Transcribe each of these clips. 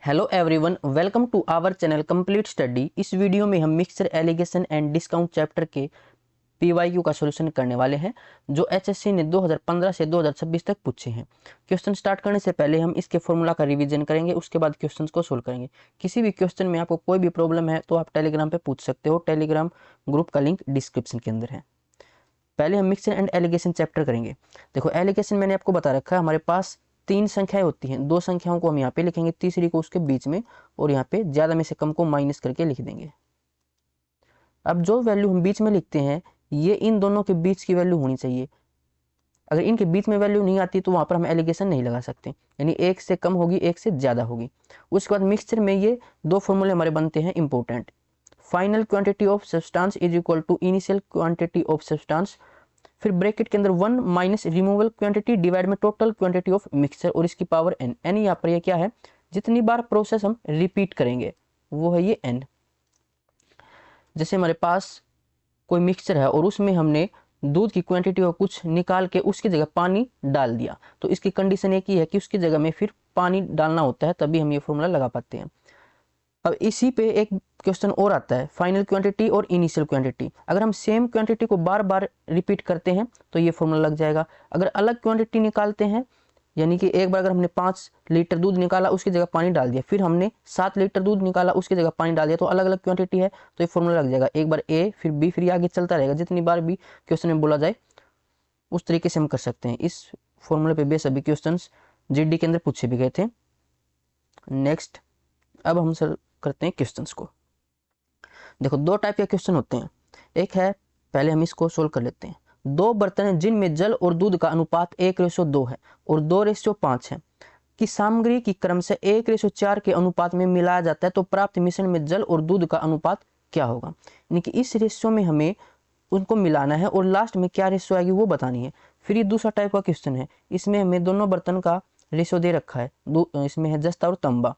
Hello everyone, welcome to our channel complete study. इस video में हम mixture alligation and discount chapter के PYQ का सॉल्यूशन करने वाले हैं जो एचएससी ने 2015 से 2026 तक पूछे हैं। क्वेश्चन स्टार्ट करने से पहले हम इसके फॉर्मूला का रिवीजन करेंगे, उसके बाद क्वेश्चंस को सोल्व करेंगे। किसी भी क्वेश्चन में आपको कोई भी प्रॉब्लम है तो आप टेलीग्राम पे पूछ सकते हो। टेलीग्राम ग्रुप का लिंक डिस्क्रिप्शन के अंदर है। पहले हम मिक्सचर एंड एलिगेशन चैप्टर करेंगे। देखो, एलिगेशन मैंने आपको बता रखा है, हमारे पास 3 संख्याएं होती हैं। 2 संख्याओं को हम यहाँ पे लिखेंगे, तीसरी को उसके बीच में, और यहाँ पे ज्यादा में से कम को माइनस करके लिख देंगे। अब जो वैल्यू हम बीच में लिखते हैं ये इन दोनों के बीच की वैल्यू होनी चाहिए। अगर इनके बीच में वैल्यू नहीं आती तो वहां पर हम एलिगेशन नहीं लगा सकते, यानी एक से कम होगी, एक से ज्यादा होगी। उसके बाद मिक्सचर में ये 2 फॉर्मूले हमारे बनते हैं important. Final quantity of substance is equal to initial quantity of substance, फिर ब्रैकेट के अंदर 1 माइनस रिमूवल क्वांटिटी डिवाइड में टोटल क्वांटिटी ऑफ मिक्सचर और इसकी पावर n। n यहाँ पर ये क्या है, जितनी बार प्रोसेस हम रिपीट करेंगे वो है ये n। जैसे हमारे पास कोई मिक्सचर है और उसमें हमने दूध की क्वांटिटी को कुछ निकाल के उसकी जगह पानी डाल दिया, तो इसकी कंडीशन एक ही है कि उसकी जगह में फिर पानी डालना होता है, तभी हम ये फॉर्मूला लगा पाते हैं। अब इसी पे एक क्वेश्चन और आता है, फाइनल क्वांटिटी और इनिशियल क्वांटिटी। अगर हम सेम क्वांटिटी को बार बार रिपीट करते हैं तो ये फॉर्मूला लग जाएगा। अगर अलग क्वांटिटी निकालते हैं, यानी कि एक बार अगर हमने 5 लीटर दूध निकाला उसकी जगह पानी डाल दिया, फिर हमने 7 लीटर दूध निकाला उसकी जगह पानी डाल दिया, तो अलग अलग क्वांटिटी है तो ये फॉर्मूला लग जाएगा। एक बार ए फिर बी फिर आगे चलता रहेगा, जितनी बार भी क्वेश्चन में बोला जाए उस तरीके से हम कर सकते हैं। इस फॉर्मूले पे बेस अभी क्वेश्चन जीडी के अंदर पूछे भी गए थे। नेक्स्ट, अब हम सर करते हैं क्वेश्चंस को। देखो, 2 टाइप के क्वेश्चन होते हैं। एक है, पहले हम इसको सोल्व कर लेते हैं। 2 बर्तन हैं जिनमें जल और दूध का अनुपात 1:2 है और 2:5 है कि सामग्री की क्रम से 1:4 के अनुपात में मिलाया जाता है, तो प्राप्त मिश्रण में जल और दूध का अनुपात क्या होगा। यानी कि इस रेशियो में हमें उनको मिलाना है और लास्ट में क्या रेशियो आएगी वो बतानी है। फिर ये दूसरा टाइप का क्वेश्चन है, इसमें हमें दोनों बर्तन का रेशियो दे रखा है, इसमें है जस्ता और तंबा।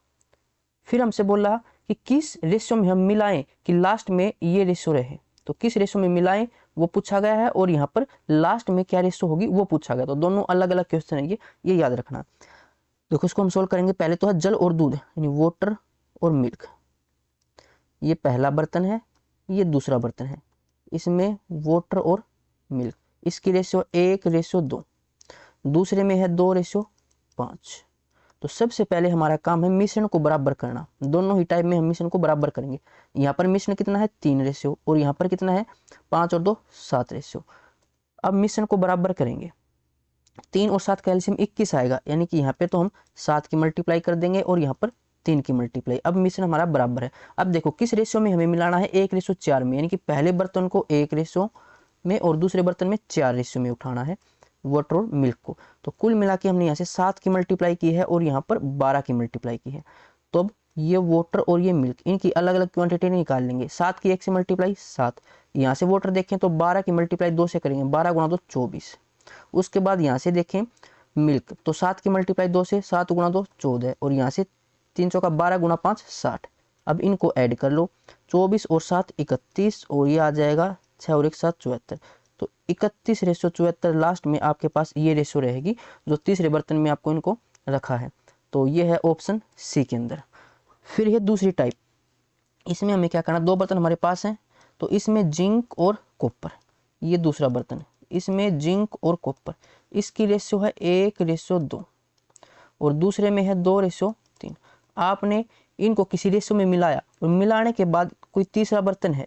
फिर हमसे बोला कि किस रेशियो में हम मिलाएं कि लास्ट में ये रेशियो रहे, तो किस रेशियो में मिलाएं वो पूछा गया है, और यहाँ पर लास्ट में क्या रेशियो होगी वो पूछा गया। तो दोनों अलग अलग क्वेश्चन है, ये याद रखना। देखो, इसको हम सोल्व करेंगे। पहले तो है जल और दूध, यानी वाटर और मिल्क। ये पहला बर्तन है, ये दूसरा बर्तन है, इसमें वाटर और मिल्क, इसकी रेशियो 1:2। दूसरे में है 2:5। तो सबसे पहले हमारा काम है मिश्रण को बराबर करना। दोनों ही टाइप में हम मिश्रण को बराबर करेंगे। यहाँ पर मिश्रण कितना है 3 रेशियो, और यहाँ पर कितना है 5 और 2 7 रेशियो। अब मिश्रण को बराबर करेंगे, 3 और 7 का एलसीएम 21 आएगा, यानी कि यहाँ पे तो हम 7 की मल्टीप्लाई कर देंगे और यहाँ पर 3 की मल्टीप्लाई। अब मिश्रण हमारा बराबर है। अब देखो किस रेशियो में हमें मिलाना है, 1:4 में, यानी कि पहले बर्तन को 1 रेशियो में और दूसरे बर्तन में 4 रेशियो में उठाना है वाटर और मिल्क को। तो कुल मिला के हमने यहाँ से 7 की मल्टीप्लाई की है और यहाँ पर 12 की मल्टीप्लाई की है। तो अब ये वाटर और ये मिल्क, इनकी अलग अलग क्वांटिटी निकाल लेंगे। 7 की 1 से मल्टीप्लाई 7, यहाँ से वाटर देखें तो 12 की मल्टीप्लाई 2 से करेंगे, 12 गुणा 2 24। उसके बाद यहाँ से देखें मिल्क, तो 7 की मल्टीप्लाई 2 से, 7 गुणा 2 14, और यहाँ से 3 चौका 12 गुणा 5 60। अब इनको ऐड कर लो, 24 और 7 31, और ये आ जाएगा 6 और 1 7 74। तो 31:74 लास्ट में आपके पास ये रेशियो रहेगी जो तीसरे बर्तन में आपको इनको रखा है। तो ये है ऑप्शन सी के अंदर। फिर ये दूसरी टाइप, इसमें हमें क्या करना, 2 बर्तन हमारे पास हैं, तो इसमें जिंक और कॉपर, ये दूसरा बर्तन है, इसमें जिंक और कॉपर, इसकी रेशियो है 1:2, और दूसरे में है 2:3। आपने इनको किसी रेशियो में मिलाया और मिलाने के बाद कोई तीसरा बर्तन है,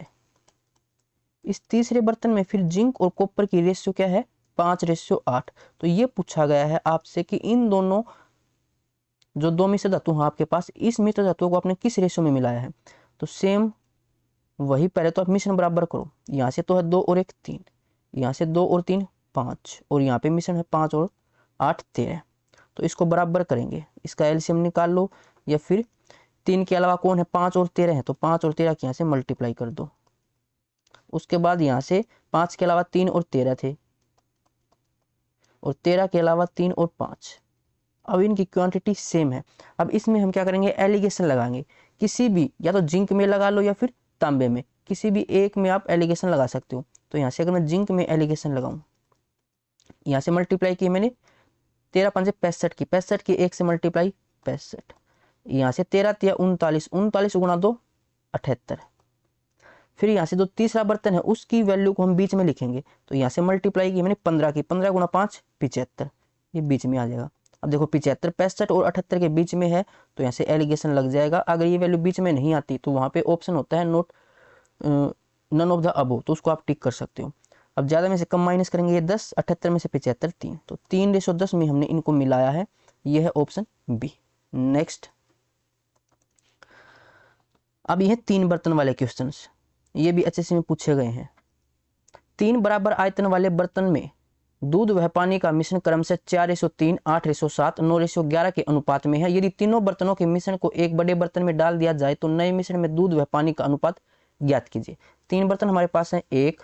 इस तीसरे बर्तन में फिर जिंक और कॉपर की रेशियो क्या है 5:8। तो ये पूछा गया है आपसे कि इन दोनों जो 2 मिश्र धातु हैं आपके पास, इस मिश्र धातुओं को आपने किस रेशियो में मिलाया है। तो सेम वही, पहले तो आप मिश्रण बराबर करो। यहाँ से तो है 2 और 1 3, यहाँ से 2 और 3 5, और यहाँ पे मिश्रण है 5 और 8 13। तो इसको बराबर करेंगे, इसका एलसीएम निकाल लो, या फिर 3 के अलावा कौन है 5 और 13 है, तो 5 और 13 की यहाँ से मल्टीप्लाई कर दो। उसके बाद यहाँ से 5 के अलावा 3 और 13 थे, और 13 के अलावा 3 और 5। अब इनकी क्वांटिटी सेम है। अब इसमें हम क्या करेंगे, एलिगेशन लगाएंगे। किसी भी, या तो जिंक में लगा लो या फिर तांबे में, किसी भी एक में आप एलिगेशन लगा सकते हो। तो यहाँ से अगर मैं जिंक में एलिगेशन लगाऊं, यहाँ से मल्टीप्लाई की मैंने 13 5 65 की, 65 की 1 से मल्टीप्लाई 65, यहाँ से 13 तिया 39, 39 गुणा 2 78। फिर यहाँ से जो तीसरा बर्तन है उसकी वैल्यू को हम बीच में लिखेंगे, तो यहाँ से मल्टीप्लाई की मैंने 15 की, 15 गुणा 5 75, ये बीच में आ जाएगा। अब देखो 75 65 और 78 के बीच में है, तो यहाँ से एलिगेशन लग जाएगा। अगर ये वैल्यू बीच में नहीं आती तो वहाँ पे ऑप्शन होता है note none of the above, तो उसको आप टिक कर सकते हो। अब ज़्यादा में से कम माइनस करेंगे, ये 10, 78 में से 75 3, तो 3:10 में हमने इनको मिलाया है, ये है ऑप्शन बी। नेक्स्ट, अब ये है 3 बर्तन वाले क्वेश्चंस, ये भी एचएससी में पूछे गए हैं। 3 बराबर आयतन वाले बर्तन में दूध व पानी का मिश्रण क्रम से 4:3, 8:7, 9:11 के अनुपात में है। यदि तीनों बर्तनों के मिश्रण को एक बड़े बर्तन में डाल दिया जाए तो नए मिश्रण में दूध व पानी का अनुपात ज्ञात कीजिए। 3 बर्तन हमारे पास हैं, 1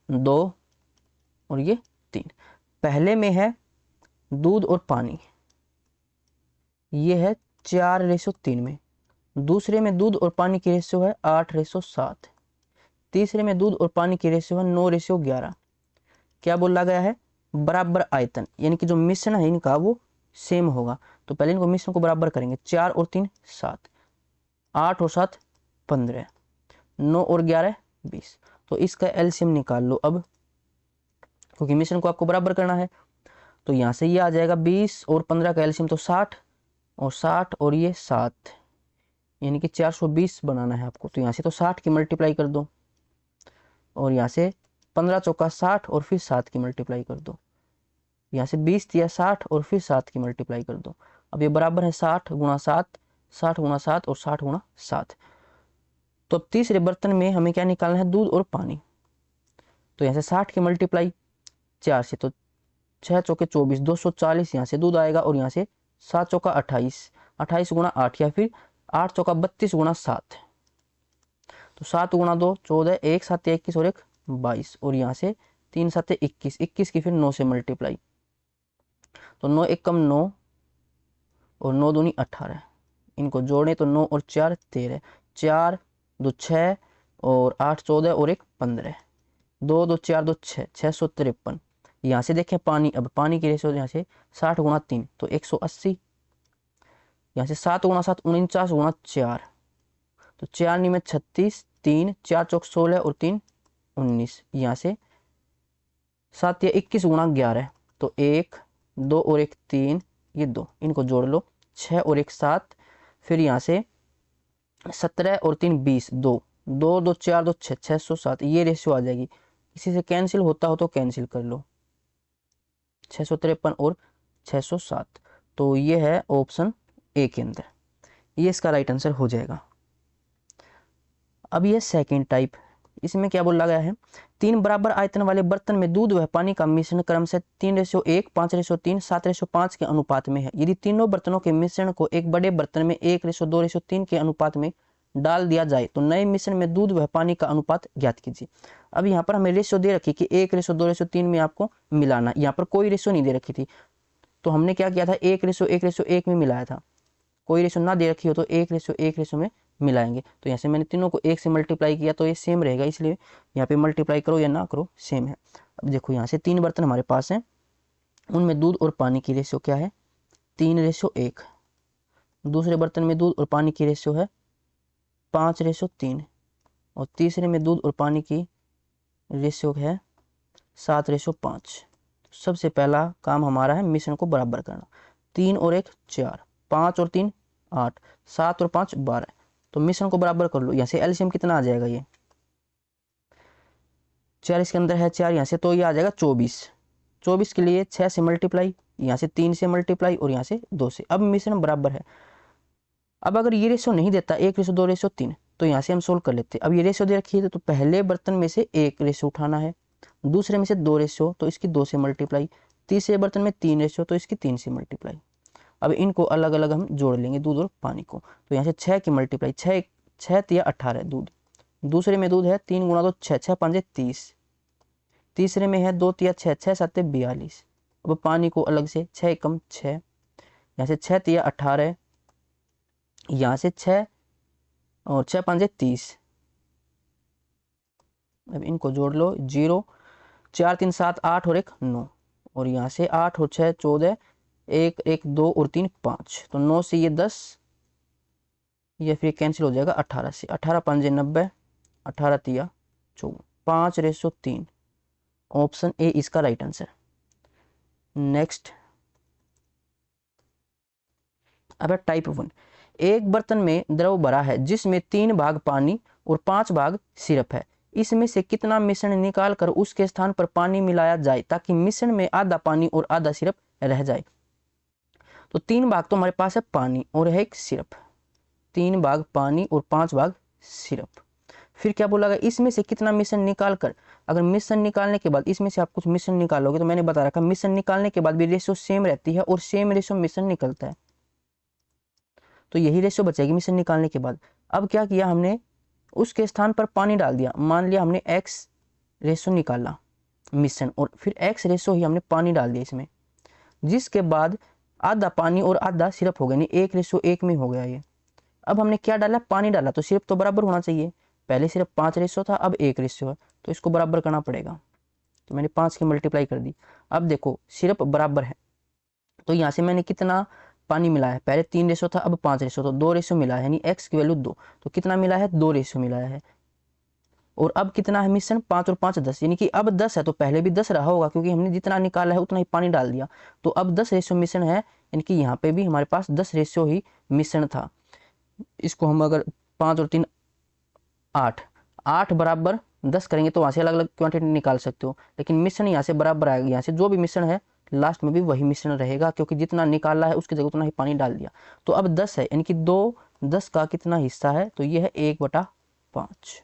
2 और ये 3। पहले में है दूध और पानी, ये है 4:3 में। दूसरे में दूध और पानी की रेशियो है 8:7। तीसरे में दूध और पानी की रेशियो है 9:11। क्या बोला गया है? बराबर आयतन, यानी कि जो मिश्रण है इनका वो सेम होगा। तो पहले इनको मिश्रण को बराबर करेंगे, 4 और 3 7, 8 और 7 15, 9 और 11 20। तो इसका एलसीएम निकाल लो अब, क्योंकि मिश्रण को आपको बराबर करना है। तो यहाँ से ये आ जाएगा 20 और 15 का एलसीएम तो 60, और 60 और ये 7, यानी कि 420 बनाना है आपको। तो यहाँ से तो 60 की मल्टीप्लाई कर दो, और यहाँ से 15 चौका 60 और फिर 7 की मल्टीप्लाई कर दो। यहाँ से 20 दिया 60 और फिर 7 की मल्टीप्लाई कर दो। अब ये बराबर है 60 गुणा 7, 60 गुणा 7 और 60 गुणा 7। तो अब तीसरे बर्तन में हमें क्या निकालना है? दूध और पानी। तो यहाँ से 60 की मल्टीप्लाई 4 से, तो 6 चौके 24, 240 यहाँ से दूध आएगा, और यहाँ से 7 चौका 28, 28 गुणा 8, या फिर 8 चौका 32 गुणा 7। तो 7 गुणा 2 14, 1 7 21 और 1 22, और यहाँ से 3 7 21, 21 की फिर 9 से मल्टीप्लाई, तो 9 1 कम 9 और 9 दूनी 18। इनको जोड़े तो 9 और 4 13, 4 2 6 और 8 14 और 1 15, 2 2 4 2 6, 653। यहाँ से देखें पानी, अब पानी की रेशियो यहाँ से 60 गुणा 3 तो 180, यहाँ से 7 गुणा 7 49 गुणा 4, तो 4 में 36, 3 4 चौक 16 और 3 19। यहाँ से 7 या 21 गुणा 11, तो 1 2 और 1 3, ये 2, इनको जोड़ लो, 6 और 1 7, फिर यहाँ से 17 और 3 20, 2 2 2 4 2 6, 607, ये रेशियो आ जाएगी। इसी से कैंसिल होता हो तो कैंसिल कर लो, 653 और 607। तो ये है ऑप्शन ए के अंदर, ये इसका राइट आंसर हो जाएगा। अब ये सेकंड टाइप, इसमें क्या बोला गया है? 3 बराबर आयतन वाले बर्तन में दूध व पानी का मिश्रण क्रम से 3:1, 5:3, 7:5 के अनुपात में है। यदि तीनों बर्तनों के मिश्रण को एक बड़े बर्तन में 1:2:3 के अनुपात में डाल दिया जाए तो नए मिश्रण में दूध व पानी का अनुपात ज्ञात कीजिए। अब यहाँ पर हमें रेशियो दे रखी कि 1:2:3 में आपको मिलाना, यहाँ पर कोई रेशियो नहीं दे रखी थी, तो हमने क्या किया था? 1:1:1 में मिलाया था। कोई रेशियो ना दे रखी हो तो 1:1 में मिलाएंगे। तो यहाँ से मैंने तीनों को 1 से मल्टीप्लाई किया, तो ये सेम रहेगा, इसलिए यहाँ पे मल्टीप्लाई करो या ना करो सेम है। अब देखो यहाँ से 3 बर्तन हमारे पास हैं, उनमें दूध और पानी की रेशियो क्या है? 3:1। दूसरे बर्तन में दूध और पानी की रेशियो है 5:3, और तीसरे में दूध और पानी की रेशियो है 7:5। सबसे पहला काम हमारा है मिश्रण को बराबर करना। 3 और 1 4, 5 और 3 8, 7 और 5 12। तो मिश्रण को बराबर कर लो। यहाँ से एलसीएम कितना आ जाएगा? ये 4 इसके अंदर है 4, यहाँ से तो ये आ जाएगा 24। 24 के लिए 6 से मल्टीप्लाई, यहाँ से 3 से मल्टीप्लाई, और यहाँ से 2 से। अब मिश्रण बराबर है। अब अगर ये रेशियो नहीं देता 1:2:3, तो यहाँ से हम सोल्व कर लेते। अब ये रेशियो दे रखी है तो पहले बर्तन में से 1 रेशियो उठाना है, दूसरे में से 2 रेशियो तो इसकी 2 से मल्टीप्लाई, तीसरे बर्तन में 3 रेशियो तो इसकी 3 से मल्टीप्लाई। अब इनको अलग अलग हम जोड़ लेंगे, दूध और पानी को। तो यहाँ से 6 की मल्टीप्लाई, 6 तिया 18 दूध, दूसरे में दूध है 3 गुणा 2 6, 6 5 30, तीसरे में है 2 तिया 6, 6 7 42। अब पानी को अलग से 6 कम 6, यहाँ से 6 तिया 18, यहाँ से 6 और 6 5 30। अब इनको जोड़ लो, 0 4 3 7 8 और 1 9, और यहाँ से 8 और 6 14, 1 1 2 और 3 5, तो 9 से ये 10, ये फिर कैंसिल हो जाएगा 18 से, 18 5 90, 18 तिया 54, 5:3। ऑप्शन ए इसका राइट आंसर। नेक्स्ट, अब टाइप 1। एक बर्तन में द्रव भरा है जिसमें 3 भाग पानी और 5 भाग सिरप है। इसमें से कितना मिश्रण निकाल कर उसके स्थान पर पानी मिलाया जाए ताकि मिश्रण में आधा पानी और आधा सिरप रह जाए। तो 3 भाग तो हमारे पास है पानी और है एक सिरप, 3 भाग पानी और 5 भाग सिरप। फिर क्या बोला गया, इसमें से कितना मिश्रण निकाल कर। अगर मिश्रण निकालने के बाद इसमें से आप कुछ मिश्रण निकालोगे, तो मैंने बता रखा मिश्रण निकालने के बाद भी रेशो सेम रहती है और सेम रेशो मिश्रण निकलता है, तो यही रेशो बचेगी मिश्रण निकालने के बाद। अब क्या किया हमने, उसके स्थान पर पानी डाल दिया। मान लिया हमने x रेशो निकाला मिश्रण और फिर x रेशो ही हमने पानी डाल दिया इसमें, जिसके बाद आधा पानी और आधा सिरप हो गया, यानी 1:1 में हो गया ये। अब हमने क्या डाला, पानी डाला, तो सिरप तो बराबर होना चाहिए। पहले सिर्फ 5 रेशो था, अब 1 रेशो है, तो इसको बराबर करना पड़ेगा। तो मैंने 5 की मल्टीप्लाई कर दी। अब देखो सिरप बराबर है, तो यहाँ से मैंने कितना पानी मिलाया है, पहले 3 रेशो था, अब 5 रेशो, तो 2 रेशो मिला है, यानी x की वैल्यू 2। तो कितना मिला है, 2 रेशो मिलाया है। और अब कितना है मिश्रण, 5 और 5 10, यानी कि अब 10 है, तो पहले भी 10 रहा होगा क्योंकि हमने जितना निकाला है उतना ही पानी डाल दिया। तो अब 10 रेशो मिश्रण है, यानी कि यहाँ पे भी हमारे पास 10 रेशो ही मिश्रण था। इसको हम अगर 5 और 3 8, 8 बराबर 10 करेंगे तो वहाँ से अलग अलग क्वांटिटी निकाल सकते हो, लेकिन मिश्रण यहाँ से बराबर आएगा। यहाँ से जो भी मिश्रण है लास्ट में भी वही मिश्रण रहेगा, क्योंकि जितना निकाला है उसकी जगह उतना ही पानी डाल दिया। तो अब 10 है, यानी कि 2 10 का कितना हिस्सा है, तो ये है 1/5।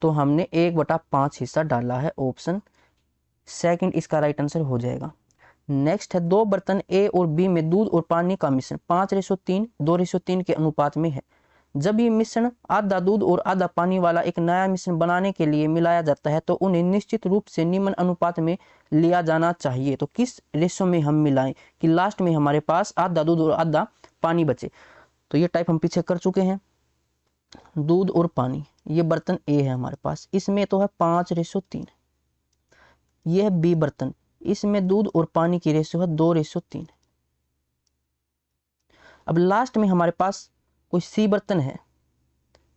तो हमने 1/5 हिस्सा डाला है, ऑप्शन सेकंड इसका राइट आंसर हो जाएगा। नेक्स्ट है, 2 बर्तन ए और बी में दूध और पानी का मिश्रण 5:3 2:3 के अनुपात में है। जब ये मिश्रण आधा दूध और आधा पानी वाला एक नया मिश्रण बनाने के लिए मिलाया जाता है तो उन्हें निश्चित रूप से निम्न अनुपात में लिया जाना चाहिए। तो किस रेशो में हम मिलाएं कि लास्ट में हमारे पास आधा दूध और आधा पानी बचे। तो ये टाइप हम पीछे कर चुके हैं। दूध और पानी, ये बर्तन ए है हमारे पास, इसमें तो है 5:3। ये है बी बर्तन, इसमें दूध और पानी की रेशो है 2:3। अब लास्ट में हमारे पास कोई सी बर्तन है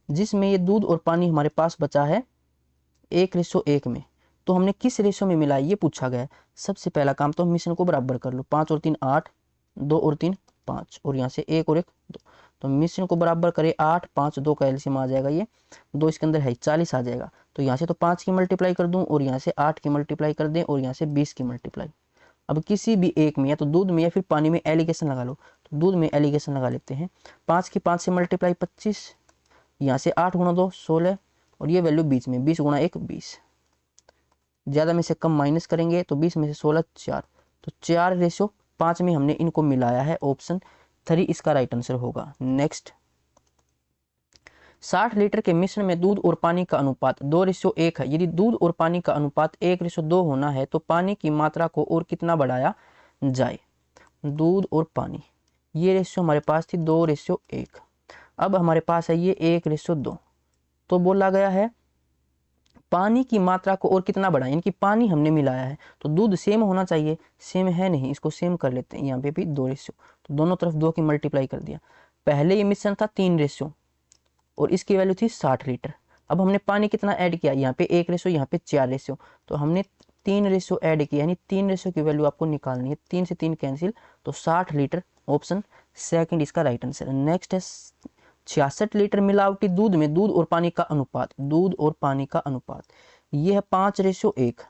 जिसमें ये दूध और पानी हमारे पास बचा है 1:1 में। तो हमने किस रेशो में मिलाया ये पूछा गया है। सबसे पहला काम तो हम मिश्रण को बराबर कर लो, 5 और 3 8, 2 और 3 5, और यहाँ से 1 और 1 2। तो मिश्रण को बराबर करें 8 5 2 का एलसीएम आ जाएगा, ये 2 इसके अंदर है 40 आ जाएगा। तो यहाँ से तो 5 की मल्टीप्लाई कर दूँ और यहाँ से 8 की मल्टीप्लाई कर दें और यहाँ से 20 की मल्टीप्लाई। अब किसी भी एक में, या तो दूध में या फिर पानी में एलिगेशन लगा लो। तो दूध में एलिगेशन लगा लेते हैं, 5 की 5 से मल्टीप्लाई 25, यहाँ से 8 गुणा 2 16, और ये वैल्यू बीच में 20 गुणा 1 20। ज़्यादा में से कम माइनस करेंगे तो 20 में से 16 4, तो 4:5 में हमने इनको मिलाया है। ऑप्शन 3 इसका राइट आंसर होगा। नेक्स्ट, 60 लीटर के मिश्रण में दूध और पानी का अनुपात 2:1 है। यदि दूध और पानी का अनुपात 1:2 होना है तो पानी की मात्रा को और कितना बढ़ाया जाए। दूध और पानी, ये रेशियो हमारे पास थी 2:1, अब हमारे पास है ये 1:2। तो बोला गया है पानी की मात्रा को और कितना बढ़ाएं, यानी कि पानी हमने मिलाया है तो दूध सेम होना चाहिए, सेम है नहीं, इसको सेम कर लेते हैं। यहाँ पे भी 2 रेशियो, तो दोनों तरफ 2 की मल्टीप्लाई कर दिया। पहले ये मिश्रण था 3 रेशियो और इसकी वैल्यू थी 60 लीटर। अब हमने पानी कितना ऐड किया, यहाँ पे 1 रेशियो, यहाँ पे 4 रेशियो, तो हमने 3 रेशियो ऐड किया, यानी 3 रेशियो की वैल्यू आपको निकालनी है। 3 से 3 कैंसिल, तो 60 लीटर, ऑप्शन सेकंड इसका राइट आंसर। नेक्स्ट है 66 लीटर मिलावटी दूध में दूध और पानी का अनुपात, दूध और पानी का अनुपात ये है 5:1।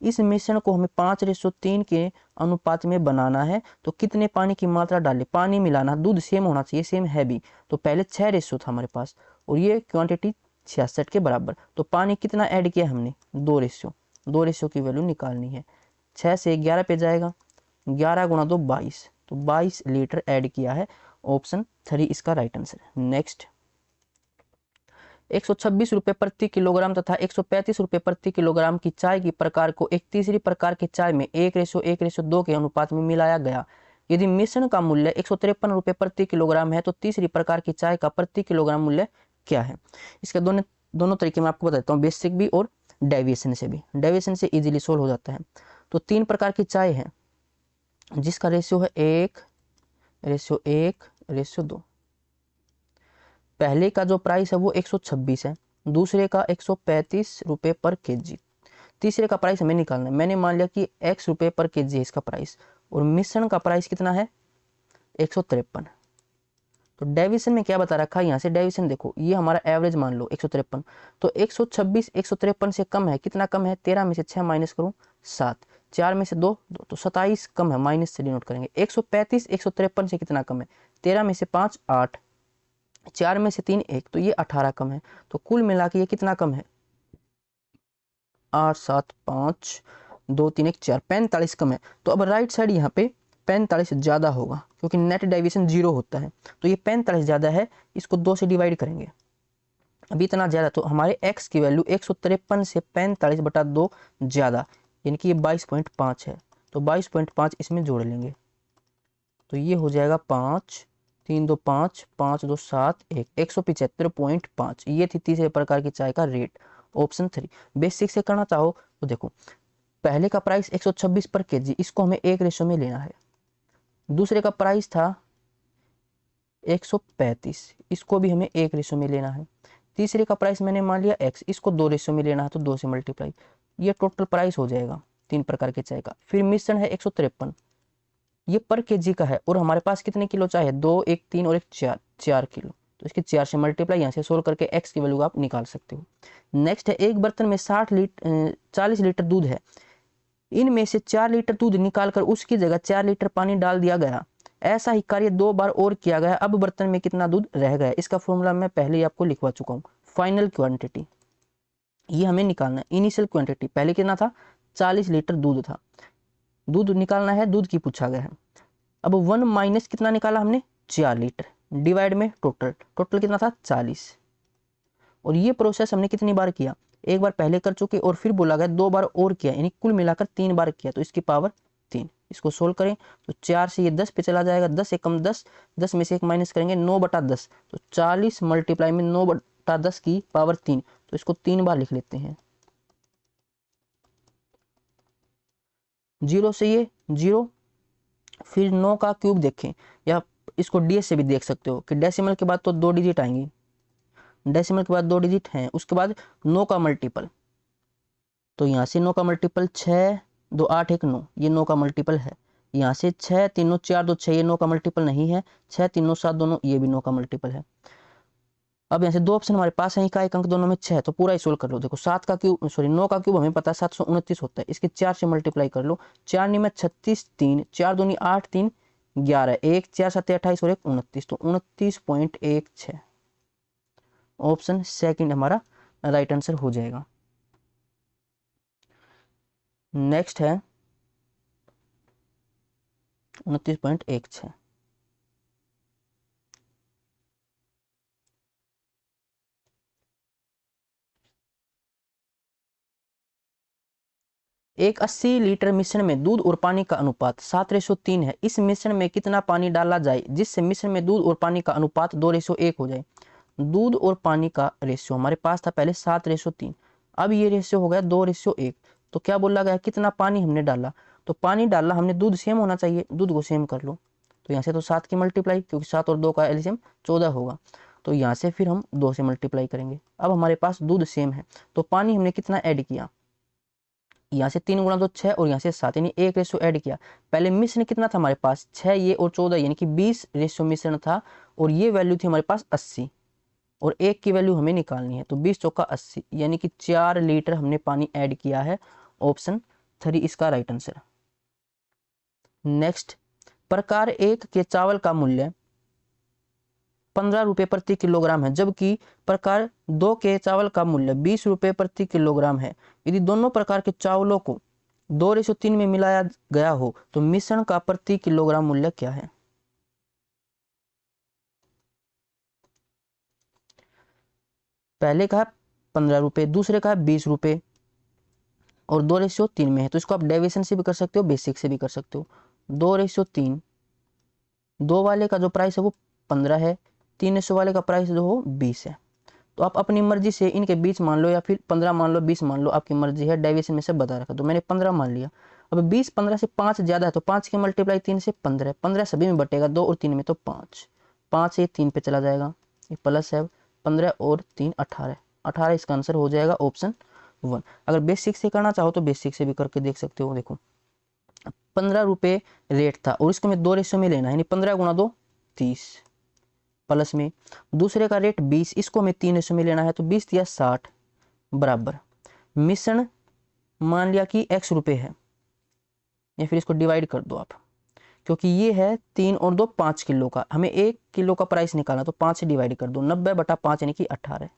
इस मिश्रण को हमें 5:3 के अनुपात में बनाना है, तो कितने पानी की मात्रा डालें, पानी मिलाना, दूध सेम होना चाहिए, सेम है भी, तो पहले 6 रेशो था हमारे पास और ये क्वांटिटी 66 के बराबर, तो पानी कितना ऐड किया हमने, 2 रेशो, 2 रेशो की वैल्यू निकालनी है। 6 से 11 पे जाएगा, 11 गुणा 2 22, तो 22 लीटर ऐड किया है। ऑप्शन 3 इसका राइट आंसर। नेक्स्ट, 126 रुपये प्रति किलोग्राम तथा 135 रुपये प्रति किलोग्राम की चाय की प्रकार को एक तीसरी प्रकार की चाय में 1:1:2 के अनुपात में मिलाया गया। यदि मिश्रण का मूल्य 153 रुपये प्रति किलोग्राम है तो तीसरी प्रकार की चाय का प्रति किलोग्राम मूल्य क्या है। इसके दोनों तरीके मैं आपको बताता हूँ, बेसिक भी और डेविएशन से भी। डेविएशन से इजीली सोल्व हो जाता है। तो 3 प्रकार की चाय है, जिसका रेशियो है 1:1:2। पहले का जो प्राइस है वो 126 है, दूसरे का 135 रुपये पर केजी, तीसरे का प्राइस हमें निकालना है। मैंने मान लिया कि x रुपये पर केजी है इसका प्राइस, और मिश्रण का प्राइस कितना है 153। तो डेविएशन में क्या बता रखा है, यहाँ से डेविएशन देखो, ये हमारा एवरेज मान लो 153, तो 126 153 से कम है, कितना कम है, 13 में से 6 माइनस करूँ 7, 4 में से 2 तो 27 कम है, माइनस से डिनोट करेंगे। 135 153 से कितना कम है, 13 में से 5 8, 4 में से 3 1, तो ये 18 कम है। तो कुल मिला के ये कितना कम है, 8 7 5 2 3 1 4, 45 कम है। तो अब राइट साइड यहाँ पे 45 ज़्यादा होगा, क्योंकि नेट डेविएशन 0 होता है, तो ये 45 ज़्यादा है, इसको 2 से डिवाइड करेंगे। अभी इतना ज़्यादा, तो हमारे x की वैल्यू 153 से 45/2 ज़्यादा, यानी कि ये 22.5 है, तो 22.5 इसमें जोड़ लेंगे, तो ये हो जाएगा 5 3 2 5 5 2 7 1, 175.5। ये थी तीसरे प्रकार की चाय का रेट, ऑप्शन 3। बेसिक से करना चाहो तो देखो, पहले का प्राइस 126 पर केजी, इसको हमें 1 में लेना है। दूसरे का प्राइस था 135, इसको भी हमें 1 में लेना है। तीसरे का प्राइस मैंने मान लिया x, इसको 2 में लेना है, तो 2 से मल्टीप्लाई, ये टोटल प्राइस हो जाएगा 3 प्रकार के चाय का। फिर मिश्रण है 153, ये पर केजी का है, और हमारे पास कितने किलो चाय है, 2 1 3 और 1 4 किलो, तो इसके 4 से मल्टीप्लाई, यहाँ से सोल्व करके x की वैल्यू आप निकाल सकते हो। नेक्स्ट है, एक बर्तन में 40 लीटर दूध है, इनमें से 4 लीटर दूध निकालकर उसकी जगह 4 लीटर पानी डाल दिया गया, ऐसा ही कार्य 2 बार और किया गया, अब बर्तन में कितना दूध रह गया। इसका फॉर्मूला मैं पहले ही आपको लिखवा चुका हूँ, फाइनल क्वांटिटी ये हमें निकालना है। इनिशियल क्वांटिटी पहले कितना था, 40 लीटर दूध था, दूध निकालना है, दूध की पूछा गया है। अब 1 माइनस कितना निकाला हमने, 4 लीटर, डिवाइड में टोटल कितना था 40, और ये प्रोसेस हमने कितनी बार किया, एक बार पहले कर चुके, और फिर बोला गया 2 बार और किया, यानी कुल मिलाकर 3 बार किया, तो इसकी पावर 3। इसको सोल्व करें तो 4 से ये 10 पे चला जाएगा, 10 एकम 10, 10 में से 1 माइनस करेंगे 9/10, तो 40 मल्टीप्लाई में 9/10 की पावर 3, तो इसको 3 बार लिख लेते हैं। 0 से ये 0, फिर 9 का क्यूब देखें, या इसको ds से भी देख सकते हो कि डेसिमल के बाद तो 2 डिजिट आएंगी, डेसिमल के बाद 2 डिजिट हैं, उसके बाद 9 का मल्टीपल, तो यहाँ से 9 का मल्टीपल 6 2 8 1 9, ये 9 का मल्टीपल है। यहाँ से 6 3 9 4 2 6, ये 9 का मल्टीपल नहीं है, 6 3 9 7 2 9, ये भी 9 का मल्टीपल है। अब यहाँ से 2 ऑप्शन हमारे पास है, का एक अंक दोनों में 6, तो पूरा ही सोल्व कर लो। देखो 7 का क्यूब, सॉरी 9 का क्यूब हमें पता है 729 होता है, इसके 4 से मल्टीप्लाई कर लो, 4 9 में 36, 3 4 2 8 3 11, 1 4 7 28 और 1 29, तो 29.16, ऑप्शन सेकंड हमारा राइट आंसर हो जाएगा। नेक्स्ट है 29.16। एक 80 लीटर मिश्रण में दूध और पानी का अनुपात 7:3 है, इस मिश्रण में कितना पानी डाला जाए जिससे मिश्रण में दूध और पानी का अनुपात 2:1 हो जाए। दूध और पानी का रेशियो हमारे पास था पहले 7:3, अब ये रेशियो हो गया 2:1। तो क्या बोला गया, कितना पानी हमने डाला, तो पानी डाला हमने, दूध सेम होना चाहिए, दूध को सेम कर लो, तो यहाँ से तो 7 की मल्टीप्लाई, क्योंकि 7 और 2 का एलसीएम 14 होगा, तो यहाँ से फिर हम 2 से मल्टीप्लाई करेंगे। अब हमारे पास दूध सेम है, तो पानी हमने कितना ऐड किया, यहाँ से 3 गुणा 2 6, और यहाँ से 7, यानी 1 रेशियो ऐड किया। पहले मिश्रण कितना था हमारे पास, 6 ये और 14, यानी कि 20 रेशियो मिश्रण था, और ये वैल्यू थी हमारे पास 80, और 1 की वैल्यू हमें निकालनी है, तो 20 चौका 80, यानी कि 4 लीटर हमने पानी ऐड किया है, ऑप्शन 3 इसका राइट आंसर। नेक्स्ट, प्रकार 1 के चावल का मूल्य 15 रुपये प्रति किलोग्राम है, जबकि प्रकार 2 के चावल का मूल्य 20 रुपये प्रति किलोग्राम है। यदि दोनों प्रकार के चावलों को 2:3 में मिलाया गया हो तो मिश्रण का प्रति किलोग्राम मूल्य क्या है। पहले का है 15 रुपये, दूसरे का है 20 रुपये, और 2:3 में है, तो इसको आप डेविएशन से भी कर सकते हो, बेसिक से भी कर सकते हो। 2:3, 2 वाले का जो प्राइस है वो 15 है, 3 वाले का प्राइस जो हो 20 है, तो आप अपनी मर्जी से इनके बीच मान लो, या फिर 15 मान लो, 20 मान लो, आपकी मर्जी है, डेविएशन में से बता रखा, तो मैंने 15 मान लिया। अब 20 15 से 5 ज़्यादा है तो 5 के मल्टीप्लाई 3 से 15, 15 सभी में बटेगा 2 और 3 में तो 5, 5 से 3 पे चला जाएगा, ये प्लस है 15 और 3 18, 18 इसका आंसर हो जाएगा ऑप्शन 1। अगर बेसिक से करना चाहो तो बेसिक से भी करके देख सकते हो। देखो 15 रुपये रेट था और इसको मैं 2 रेशियो में लेना है, यानी 15 गुणा 2 30, प्लस में दूसरे का रेट 20, इसको हमें 3 रेशियो में लेना है तो 20 या 60 बराबर मिश्रण मान लिया कि x रुपये है, या फिर इसको डिवाइड कर दो आप, क्योंकि ये है 3 और 2 5 किलो का, हमें 1 किलो का प्राइस निकालना तो 5 से डिवाइड कर दो, 90/5 यानी कि 18,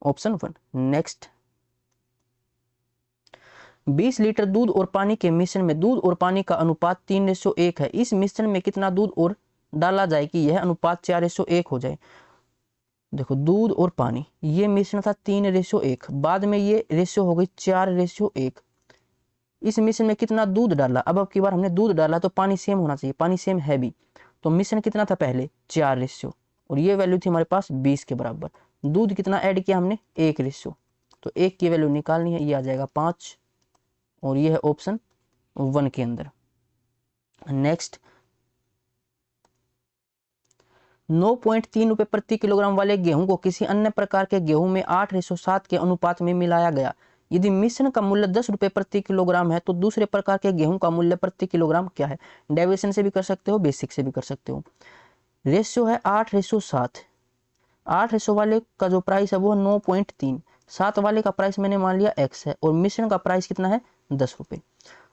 ऑप्शन 1। नेक्स्ट 20 लीटर दूध और पानी के मिश्रण में दूध और पानी का अनुपात 3:1 है, इस मिश्रण में कितना दूध और डाला जाए कि यह अनुपात 4:1 हो जाए। देखो दूध और पानी, ये मिश्रण था 3:1, बाद में ये रेशियो हो गई 4:1, इस मिश्रण में कितना दूध डाला, अब की बार हमने दूध डाला तो पानी सेम होना चाहिए, पानी सेम है भी, तो मिश्रण कितना था पहले 4 और ये वैल्यू थी हमारे पास 20 के बराबर, दूध कितना ऐड किया हमने 1, तो 1 की वैल्यू निकालनी है, ये आ जाएगा 5 और ये है ऑप्शन 1 के अंदर। नेक्स्ट 9.3 रुपये प्रति किलोग्राम वाले गेहूं को किसी अन्य प्रकार के गेहूं में 8:7 के अनुपात में मिलाया गया, यदि मिश्रण का मूल्य 10 रुपये प्रति किलोग्राम है तो दूसरे प्रकार के गेहूं का मूल्य प्रति किलोग्राम क्या है। डेविएशन से भी कर सकते हो, बेसिक से भी कर सकते हो। रेशियो है 8:7, 8 वाले का जो प्राइस है वो 9.3, 7 वाले का प्राइस मैंने मान लिया x है और मिश्रण का प्राइस कितना है 10 रुपये,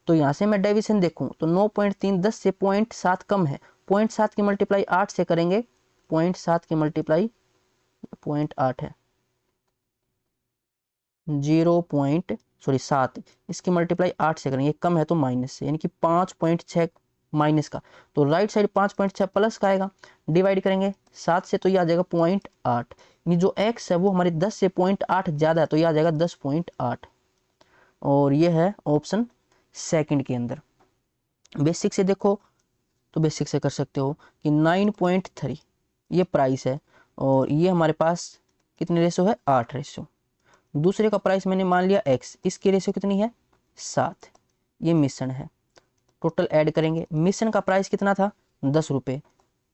तो यहाँ से मैं डेविएशन देखूं तो 9.3 10 से 0.7 कम है, 0.7 की मल्टीप्लाई 8 से करेंगे, 0.7 की मल्टीप्लाई 0.8 है 7, इसकी मल्टीप्लाई 8 से करेंगे, कम है तो माइनस से, यानी कि 5.6 माइनस का, तो राइट साइड 5.6 प्लस का आएगा, डिवाइड करेंगे 7 से तो ये आ जाएगा 0.8, यानी जो x है वो हमारे 10 से 0.8 ज़्यादा है तो ये आ जाएगा 10.8 और ये है ऑप्शन सेकंड के अंदर। बेसिक से देखो तो बेसिक से कर सकते हो कि 9.3 ये प्राइस है और ये हमारे पास कितने रेशो है 8 रेशो, दूसरे का प्राइस मैंने मान लिया x, इसकी रेशो कितनी है 7, ये मिश्रण है, टोटल ऐड करेंगे, मिश्रण का प्राइस कितना था 10 रुपये,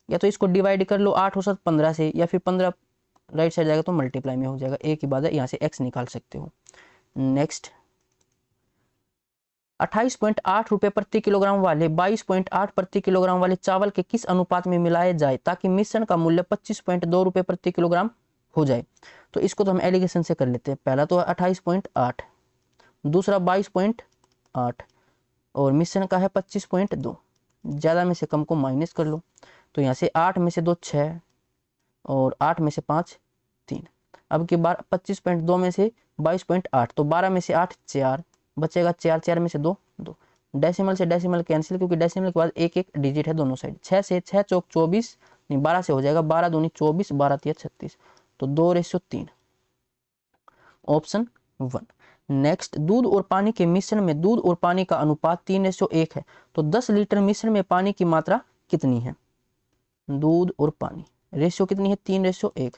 या तो इसको डिवाइड कर लो 8 और 7 15 से, या फिर 15 राइट साइड जाएगा तो मल्टीप्लाई में हो जाएगा, एक ही बात है, यहाँ से x निकाल सकते हो। नेक्स्ट 28.8 रुपये प्रति किलोग्राम वाले 22.8 प्रति किलोग्राम वाले चावल के किस अनुपात में मिलाए जाए ताकि मिश्रण का मूल्य 25.2 रुपये प्रति किलोग्राम हो जाए। तो इसको तो हम एलिगेशन से कर लेते हैं, पहला तो 28.8, दूसरा 22.8 और मिश्रण का है 25.2, ज़्यादा में से कम को माइनस कर लो, तो यहाँ से 8 में से 2 6 और 8 में से 5 3, अब की बार 25.2 में से 22.8 तो 12 में से 8 4 बचेगा, 4 4 में से 2 2, डेसिमल से डेसिमल कैंसिल, क्योंकि डेसिमल के बाद एक एक डिजिट है दोनों साइड, 6 से 6 चौक 24, नहीं 12 से हो जाएगा 12 दूनी 24, 12 तिया 36, तो 2:3, ऑप्शन 1। नेक्स्ट दूध और पानी के मिश्रण में दूध और पानी का अनुपात 3:1 है, तो 10 लीटर मिश्रण में पानी की मात्रा कितनी है। दूध और पानी रेशियो कितनी है 3:1,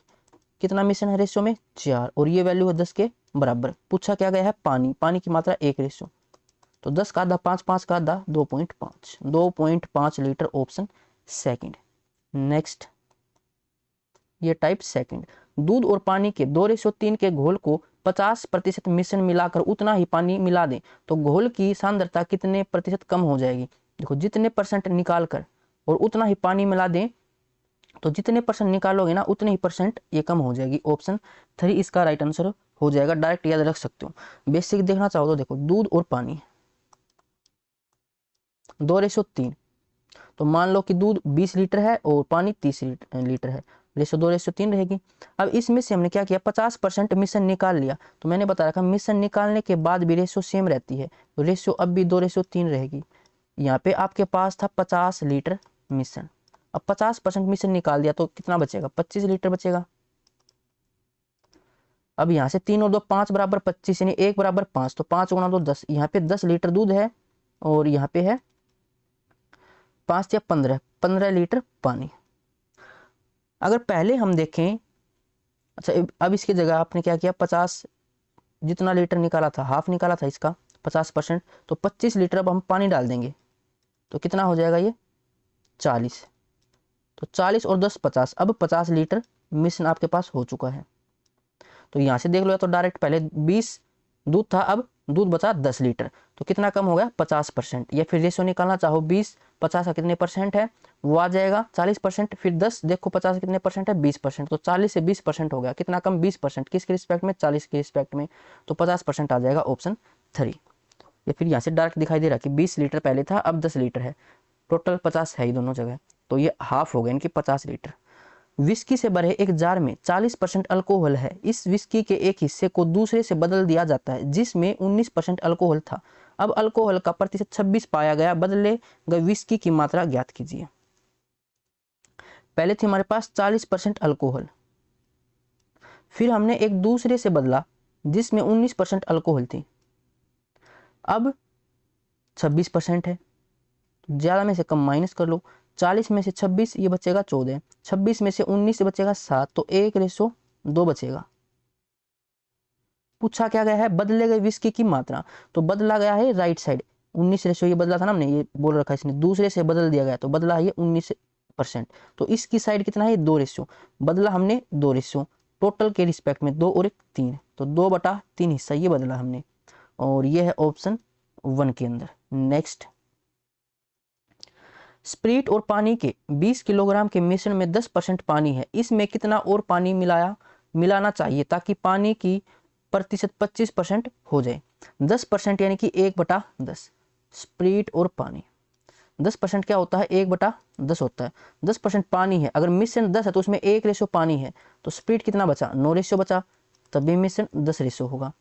कितना मिश्रण है रेशियो में 4 और ये वैल्यू है 10 के बराबर। पूछा क्या गया है पानी, पानी की मात्रा 1 रेशियो, तो 10 का आधा 5, 5 का आधा 2.5, 2.5 लीटर, ऑप्शन सेकंड। नेक्स्ट ये टाइप सेकंड, दूध और पानी के 2:3 के घोल को 50% मिश्रण मिलाकर उतना ही पानी मिला दें तो घोल की सांद्रता कितने प्रतिशत कम हो जाएगी। देखो जितने परसेंट निकाल कर और उतना ही पानी मिला दें तो जितने परसेंट निकालोगे ना उतने ही परसेंट ये कम हो जाएगी, ऑप्शन 3 इसका राइट आंसर हो जाएगा, डायरेक्ट याद रख सकते हो। बेसिक देखना चाहो तो देखो दूध और पानी 2:3, तो मान लो कि दूध 20 लीटर है और पानी 30 लीटर है, रेशो 2:3 रहेगी। अब इसमें से हमने क्या किया 50% मिश्रण निकाल लिया, तो मैंने बता रखा मिश्रण निकालने के बाद भी रेशो सेम रहती है, तो रेशो अब भी 2:3 रहेगी। यहाँ पे आपके पास था 50 लीटर मिश्रण, अब 50% मिश्रण निकाल दिया तो कितना बचेगा 25 लीटर बचेगा। अब यहाँ से 3 और 2 5 बराबर 25, यानी 1 बराबर 5, तो 5 गुणा 2 10, यहाँ पे 10 लीटर दूध है और यहाँ पे है 5 या 15 लीटर पानी। अगर पहले हम देखें, अच्छा अब इसकी जगह आपने क्या किया 50 जितना लीटर निकाला था हाफ निकाला था इसका, 50%, तो 25 लीटर अब हम पानी डाल देंगे तो कितना हो जाएगा ये 40। तो 40 और 10 50, अब 50 लीटर मिश्रण आपके पास हो चुका है। तो यहाँ से देख लो, या तो डायरेक्ट पहले 20 दूध था, अब दूध बचा 10 लीटर, तो कितना कम हो गया 50%। या फिर रेशो निकालना चाहो 20 50 का कितने परसेंट है वो आ जाएगा 40%, फिर 10 देखो 50 कितने परसेंट है 20%, तो 40 से 20% हो गया, कितना कम 20%, किसके रिस्पेक्ट में 40 के रिस्पेक्ट में, तो 50% आ जाएगा ऑप्शन 3। या फिर यहाँ से डायरेक्ट दिखाई दे रहा कि 20 लीटर पहले था अब 10 लीटर है, टोटल 50 है ही दोनों जगह, तो ये हाफ हो गया इनकी 50 लीटर। विस्की से भरे एक जार में 40% अल्कोहल है। इस विस्की के एक हिस्से को दूसरे से बदल दिया जाता है जिसमें 19% अल्कोहल था। अब अल्कोहल का प्रतिशत 26 पाया गया, बदले गए विस्की की मात्रा ज्ञात कीजिए। पहले थी हमारे पास 40% अल्कोहल, फिर हमने एक दूसरे से बदला जिसमें 19% अल्कोहल थी, अब 26% है, ज्यादा में से कम माइनस कर लो, 40 में से 26 ये बचेगा 14, 26 में से 19 से बचेगा 7, तो 1:2 बचेगा। पूछा क्या गया है बदले गए विस्की की मात्रा, तो बदला गया है राइट साइड 19 ये बदला था ना हमने, ये बोल रखा है इसने, दूसरे से बदल दिया गया तो बदला है ये 19%, तो इसकी साइड कितना है 2 बदला हमने 2, टोटल के रिस्पेक्ट में 2 और 1 3, तो 2/3 हिस्सा ये बदला हमने, और ये है ऑप्शन 1 के अंदर। नेक्स्ट, स्प्रिट और पानी के 20 किलोग्राम के मिश्रण में 10% पानी है, इसमें कितना और पानी मिलाना चाहिए ताकि पानी की प्रतिशत 25% हो जाए। 10% यानी कि 1/10, स्प्रिट और पानी 10% क्या होता है 1/10 होता है। 10% पानी है, अगर मिश्रण 10 है तो उसमें 1 पानी है, तो स्प्रिट कितना बचा 9 बचा, तभी मिश्रण 10 होगा।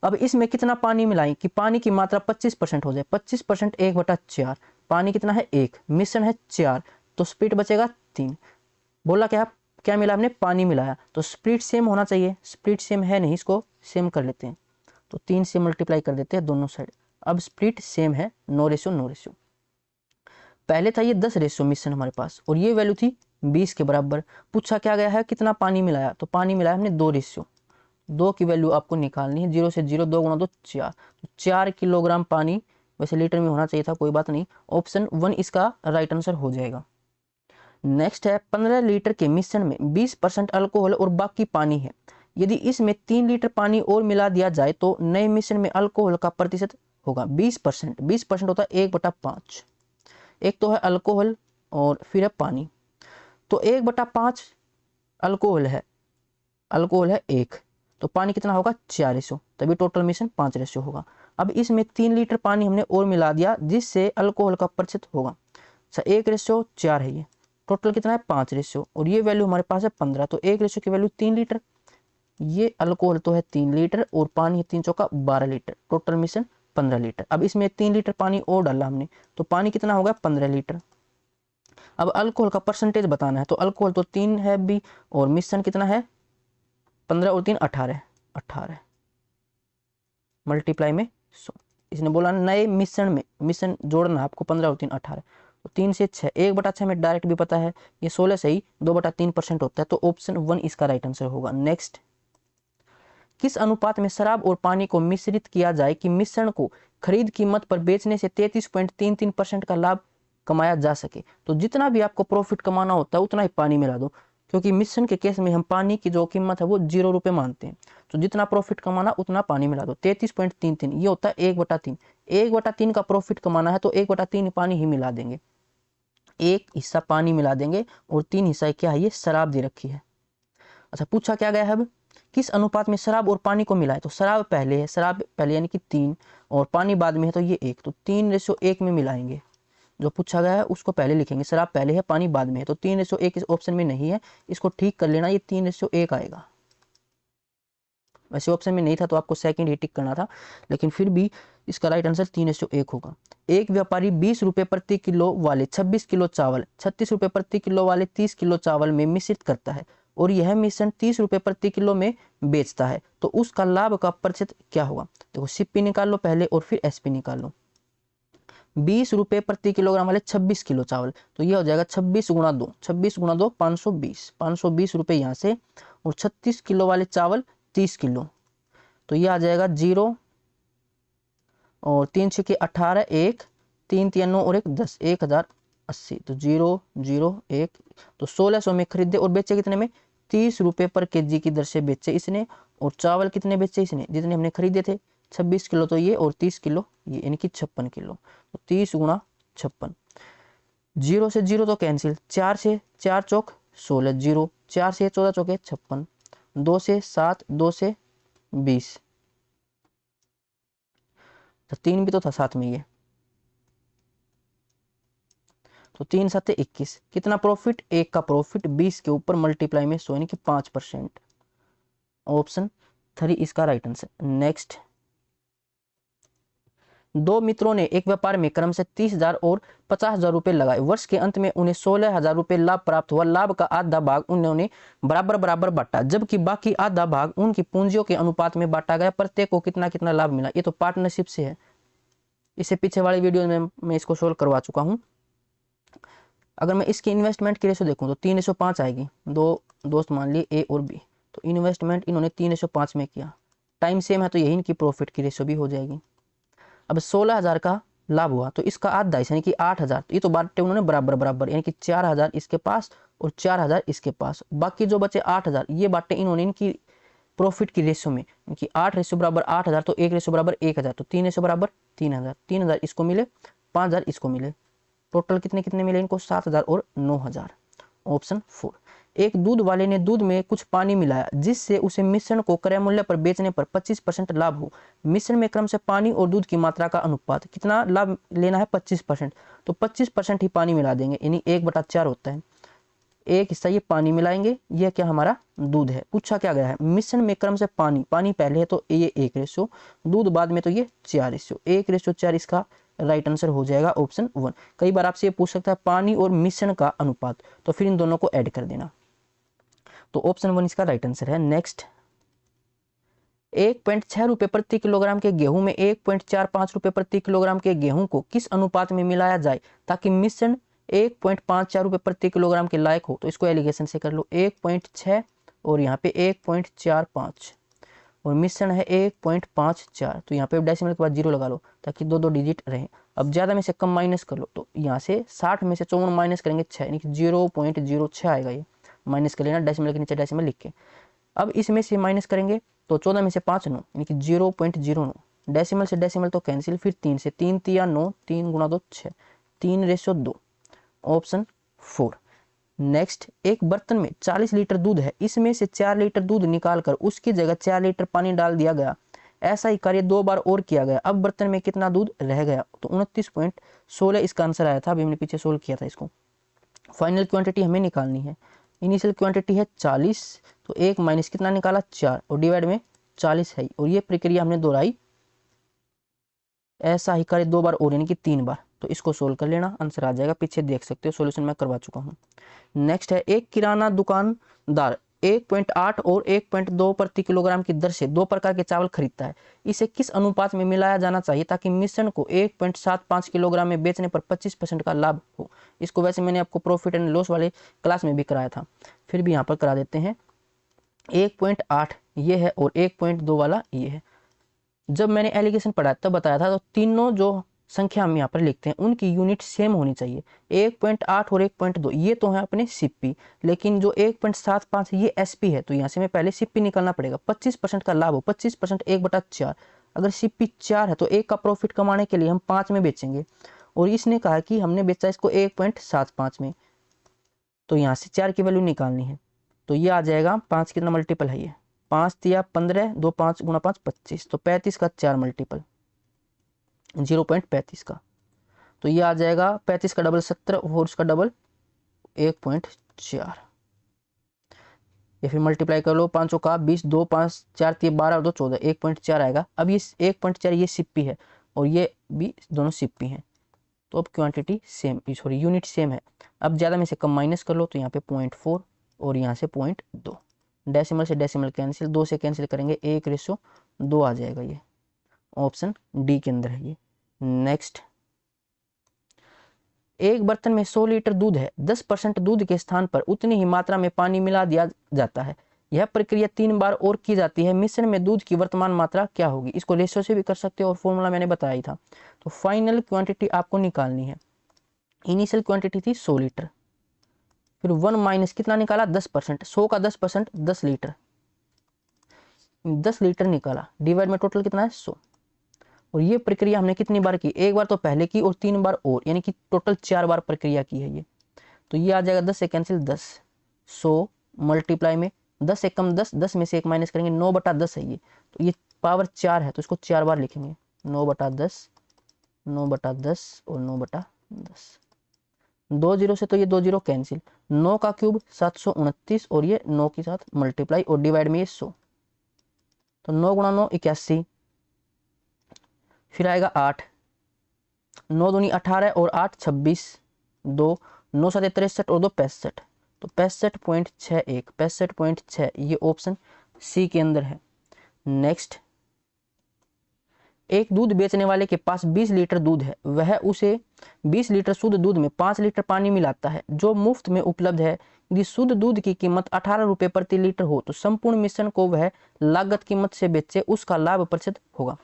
अब इसमें कितना पानी मिलाएं कि पानी की मात्रा 25% हो जाए, 25% 1/4, पानी कितना है 1, मिश्रण है 4, तो स्प्रिट बचेगा 3। बोला क्या मिला हमने पानी मिलाया, तो स्प्रिट सेम होना चाहिए, स्प्रिट सेम है नहीं, इसको सेम कर लेते हैं, तो 3 से मल्टीप्लाई कर देते हैं दोनों साइड। अब स्प्रिट सेम है 9:9। पहले था ये 10 मिश्रण हमारे पास और ये वैल्यू थी 20 के बराबर। पूछा क्या गया है कितना पानी मिलाया, तो पानी मिलाया हमने 2 की वैल्यू आपको निकालनी है, 0 से 0 2 गुणा 2 4, तो 4 किलोग्राम पानी, वैसे लीटर में होना चाहिए था कोई बात नहीं, ऑप्शन 1 इसका राइट आंसर हो जाएगा। नेक्स्ट है 15 लीटर के मिश्रण में 20% अल्कोहल और बाकी पानी है, यदि इसमें 3 लीटर पानी और मिला दिया जाए तो नए मिश्रण में अल्कोहल का प्रतिशत होगा 20%। 20% होता है 1/5, एक तो है अल्कोहल और फिर है पानी, तो 1/5 अल्कोहल है 1, तो पानी कितना होगा 4, तभी टोटल मिश्रण 5 होगा। अब इसमें 3 लीटर पानी हमने और मिला दिया जिससे अल्कोहल का प्रतिशत होगा 1:4 है, ये टोटल कितना है 5, और ये वैल्यू हमारे पास है 15, तो 1 की वैल्यू 3 लीटर, ये अल्कोहल तो है 3 लीटर और पानी है 3 चौका 12 लीटर, टोटल मिश्रण 15 लीटर। अब इसमें 3 लीटर पानी और डाला हमने, तो पानी कितना होगा 15 लीटर। अब अल्कोहल का परसेंटेज बताना है, तो अल्कोहल तो 3 है भी और मिश्रण कितना है 15 और 3 18 मल्टीप्लाई में 100। इसने बोला नए मिश्रण में मिश्रण जोड़ना आपको 15 और 3 18, तो 3 से 6 1/6 में डायरेक्ट भी पता है, ये 16 से ही 2/3% होता है, तो ऑप्शन 1 इसका राइट आंसर होगा। नेक्स्ट, किस अनुपात में शराब और पानी को मिश्रित किया जाए कि मिश्रण को खरीद कीमत पर बेचने से 33.33% का लाभ कमाया जा सके, तो जितना भी आपको प्रॉफिट कमाना होता है उतना ही पानी मिला दो, क्योंकि मिश्रण के केस में हम पानी की जो कीमत है वो 0 रुपये मानते हैं, तो जितना प्रॉफिट कमाना उतना पानी मिला दो। 33.33 ये होता है 1/3, 1/3 का प्रॉफिट कमाना है तो 1/3 पानी ही मिला देंगे, एक हिस्सा पानी मिला देंगे और 3 हिस्सा क्या है ये शराब दे रखी है। अच्छा, पूछा क्या गया है अब किस अनुपात में शराब और पानी को मिलाए, तो शराब पहले यानी कि 3 और पानी बाद में है तो ये 1, तो 3:1 में मिलाएंगे, जो पूछा गया है उसको पहले लिखेंगे, शराब पहले है पानी बाद में है, तो 3:1 इस ऑप्शन में नहीं है, इसको ठीक कर लेना, ये 3:1 आएगा। वैसे ऑप्शन में नहीं था तो आपको सेकंड ही टिक करना था, लेकिन फिर भी इसका राइट आंसर 3:1 होगा। एक व्यापारी 20 रुपये प्रति किलो वाले 26 किलो चावल 36 रुपये प्रति किलो वाले 30 किलो चावल में मिश्रित करता है और यह मिश्रण 30 रुपये प्रति किलो में बेचता है, तो उसका लाभ का प्रतिशत क्या होगा। देखो सीपी निकाल लो पहले और फिर एसपी निकाल लो। 20 रुपये प्रति किलोग्राम वाले 26 किलो चावल, तो यह हो जाएगा 26 गुणा 2, 26 गुणा 2 520 रुपये यहाँ से, और 36 किलो वाले चावल 30 किलो, तो ये आ जाएगा 0 और 3 छक्के 18, 1 3 3 9 और 1 10, 1080। तो 0 0 1, तो 1600 में खरीदे और बेचे कितने में, 30 रुपये पर केजी की दर से बेचे इसने। और चावल कितने बेचे इसने, जितने हमने खरीदे थे 26 किलो तो ये, और 30 किलो ये, यानी कि 56 किलो। तो 30 गुणा 56, 0 से 0 तो कैंसिल, 4 से 4 चौक 16, 0 4 से 14 चौके 56, 2 से 7, 2 से 20, तो 3 भी तो था साथ में ये, तो 3 7 21, कितना प्रॉफिट, 1 का प्रॉफिट 20 के ऊपर मल्टीप्लाई में 100 यानी कि 5%। ऑप्शन 3 इसका राइट आंसर। नेक्स्ट, दो मित्रों ने एक व्यापार में क्रमशः 30,000 और 50,000 रुपए लगाए। वर्ष के अंत में उन्हें 16,000 रुपए लाभ प्राप्त हुआ। लाभ का आधा भाग उन्होंने बराबर बराबर बांटा, जबकि बाकी आधा भाग उनकी पूंजियों के अनुपात में बांटा गया। प्रत्येक को कितना कितना लाभ मिला। ये तो पार्टनरशिप से है, इससे पीछे वाली वीडियो में मैं इसको सोल्व करवा चुका हूं। अगर मैं इसकी इन्वेस्टमेंट की रेशो देखूं तो 3:5 आएगी। दो दोस्त मान लिए ए और बी, तो इन्वेस्टमेंट इन्होंने 3:5 में किया, टाइम सेम है तो यही इनकी प्रॉफिट की रेशो भी हो जाएगी। अब 16,000 का लाभ हुआ तो इसका आधा यानी कि 8,000, ये तो बांटे उन्होंने बराबर बराबर, यानी कि 4,000 इसके पास और 4,000 इसके पास। बाकी जो बचे 8,000 ये बांटे इन्होंने इनकी प्रॉफिट की रेशो में, कि 8 रेशो बराबर 8,000 तो 1 रेशो बराबर 1,000, तो 3 रेशो बराबर 3,000, 3,000 इसको मिले, 5,000 इसको मिले, टोटल कितने कितने मिले इनको, 7,000 और 9,000। ऑप्शन 4। एक दूध वाले ने दूध में कुछ पानी मिलाया जिससे उसे मिश्रण को क्रय मूल्य पर बेचने पर 25% लाभ हो। मिश्रण में क्रम से पानी और दूध की मात्रा का अनुपात, कितना लाभ लेना है, 25%, तो 25% ही पानी मिला देंगे, यानी 1/4 होता है। एक हिस्सा ये पानी मिलाएंगे, यह क्या हमारा दूध है। पूछा क्या गया है, मिश्रण में क्रम से पानी, पानी पहले है तो ये 1 रेशो, दूध बाद में तो ये 4 रेशो, 1:4 इसका राइट आंसर हो जाएगा ऑप्शन 1। कई बार आपसे ये पूछ सकता है पानी और मिश्रण का अनुपात, तो फिर इन दोनों को ऐड कर देना, तो ऑप्शन 1 इसका राइट आंसर है। नेक्स्ट, 1.6 रुपए प्रति किलोग्राम के गेहूं में 1.45 रुपए प्रति किलोग्राम के गेहूं को किस अनुपात में मिलाया जाए ताकि मिश्रण 1.54 रुपए प्रति किलोग्राम के लायक हो। तो इसको एलिगेशन से कर लो, 1.6 और यहाँ पे 1.45 और मिश्रण है 1.54, तो यहाँ पे डेसिमल के बाद 0 लगा लो ताकि दो डिजिट रहे। अब ज्यादा में से कम माइनस कर लो, तो यहाँ से 60 में से 54 माइनस करेंगे 6, यानी कि 0.06 आएगा, ये माइनस कर लेना डेसिमल के नीचे डेसिमल लिख के। अब इसमें से माइनस करेंगे तो 14 में से 5 9, यानी कि 0.09, डेसिमल से डेसिमल तो कैंसिल, फिर 3 से 3 3 9, 3 गुणा 2 6, 3:2, ऑप्शन 4। नेक्स्ट, एक बर्तन में 40 लीटर दूध है, इसमें से 4 लीटर दूध निकालकर उसकी जगह 4 लीटर पानी डाल दिया गया। ऐसा ही कार्य 2 बार और किया गया। अब बर्तन में कितना दूध रह गया, तो 29.16 इसका आंसर आया था। अभी हमने पीछे सोल्व किया था इसको। फाइनल क्वांटिटी हमें निकालनी है, इनिशियल क्वांटिटी है 40, तो 1 माइनस कितना निकाला 4 और डिवाइड में 40 है, और ये प्रक्रिया हमने दोहराई। ऐसा ही कार्य 2 बार और, यानी कि 3 बार, तो इसको सोल्व कर लेना, आंसर आ जाएगा। पीछे देख सकते हो सॉल्यूशन मैं करवा चुका हूँ। नेक्स्ट है, एक किराना दुकानदार 1.8 और 1.2 प्रति किलोग्राम की दर से 2 प्रकार के चावल खरीदता है। इसे किस अनुपात में मिलाया जाना चाहिए ताकि मिश्रण को 1.75 किलोग्राम में बेचने पर 25% का लाभ हो। इसको वैसे मैंने आपको प्रॉफिट एंड लॉस वाले क्लास में भी कराया था, फिर भी यहाँ पर करा देते हैं। 1.8 ये है और 1.2 वाला ये है। जब मैंने एलिगेशन पढ़ा तब बताया था, तो तीनों जो संख्या हम यहाँ पर लिखते हैं उनकी यूनिट सेम होनी चाहिए। 1.8 और 1.2 ये तो है अपने सीपी, लेकिन जो 1.75 ये एसपी है, तो यहाँ से मैं पहले सीपी निकालना पड़ेगा। 25% का लाभ हो, 25% 1/4, अगर सीपी 4 है तो 1 का प्रॉफिट कमाने के लिए हम 5 में बेचेंगे, और इसने कहा कि हमने बेचा इसको 1.75 में, तो यहाँ से 4 की वैल्यू निकालनी है। तो ये आ जाएगा 5 कितना मल्टीपल है ये, 5 तिया 15, 2 5 गुणा 5 25, तो 35 का 4 मल्टीपल 0.35 का, तो ये आ जाएगा 35 का डबल 17 और उसका डबल 1.4। या फिर मल्टीप्लाई कर लो, 5 का 20, 2 5 4 3 12 और 2 14, 1.4 आएगा। अब ये 1.4 ये सिप्पी है और ये भी दोनों सिप्पी हैं, तो अब quantity same, sorry unit same है। अब ज़्यादा में से कम माइनस कर लो, तो यहाँ पे 0.4 और यहाँ से 0.2, डेसिमल से डेसिमल कैंसिल, 2 से कैंसिल करेंगे 1:2 आ जाएगा। ये ऑप्शन डी के अंदर है ये। नेक्स्ट, एक बर्तन में 100 लीटर दूध है, 10% दूध के स्थान पर उतनी ही मात्रा में पानी मिला दिया जाता है। यह प्रक्रिया 3 बार और की जाती है, मिश्रण में दूध की वर्तमान मात्रा क्या होगी। इसको रेशियो से भी कर सकते हो और फॉर्मूला मैंने बताया ही था। तो फाइनल क्वांटिटी आपको निकालनी है। इनिशियल क्वांटिटी थी 100 लीटर, फिर 1 माइनस कितना निकाला 10%, 100 का 10% 10 लीटर, 10 लीटर निकाला, डिवाइड में टोटल कितना है 100। और ये प्रक्रिया हमने कितनी बार की, एक बार तो पहले की और 3 बार और, यानी कि टोटल 4 बार प्रक्रिया की है ये। तो ये आ जाएगा 10 से कैंसिल 10, 100 मल्टीप्लाई में 10 से कम 10, 10 में से 1 माइनस करेंगे, 9/10 है ये। तो ये पावर 4 है तो इसको 4 बार लिखेंगे, 9/10, 9/10 और 9/10। 2 जीरो से तो ये 2 जीरो कैंसिल, 9 का क्यूब 729 और ये 9 के साथ मल्टीप्लाई और डिवाइड में ये 100। तो 9 गुणा 9 81, फिर आएगा 8, 9 दूनी 18 और 8 26, 2 9 7 63 और 2 65, तो 65.61, 65.6 ये ऑप्शन सी के अंदर है। नेक्स्ट, एक दूध बेचने वाले के पास 20 लीटर दूध है, वह उसे 20 लीटर शुद्ध दूध में 5 लीटर पानी मिलाता है जो मुफ्त में उपलब्ध है। यदि शुद्ध दूध की कीमत 18 रुपये प्रति लीटर हो तो संपूर्ण मिश्रण को वह लागत कीमत से बेचे, उसका लाभ प्रतिशत होगा।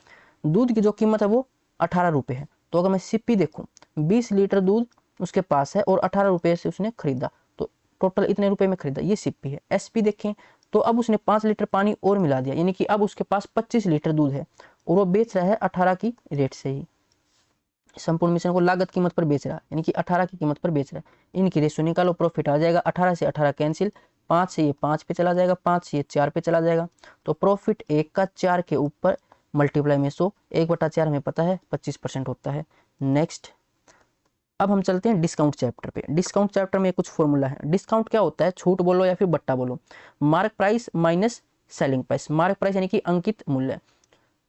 दूध की जो कीमत है वो 18 रुपये है, तो अगर मैं सीपी देखूं 20 लीटर दूध उसके पास है और 18 रुपये से उसने खरीदा, तो टोटल इतने रुपए में खरीदा, ये सीपी है। एसपी देखें तो अब उसने 5 लीटर पानी और मिला दिया, यानी कि अब उसके पास 25 लीटर दूध है और वो बेच रहा है 18 की रेट से ही, संपूर्ण मिश्रण को लागत कीमत पर बेच रहा है, यानी कि 18 की कीमत पर बेच रहा है। इनकी रेशियो निकालो, प्रॉफिट आ जाएगा 18 से 18 कैंसिल, 5 से ये 5 पे चला जाएगा, 5 से ये 4 पे चला जाएगा। तो प्रॉफिट 1 का 4 के ऊपर मल्टीप्लाई में 100, 1/4 हमें पता है 25% होता है। नेक्स्ट, अब हम चलते हैं डिस्काउंट चैप्टर पे। डिस्काउंट चैप्टर में कुछ फॉर्मूला है। डिस्काउंट क्या होता है, छूट बोलो या फिर बट्टा बोलो, mark price minus selling price. Mark price यानी कि अंकित मूल्य,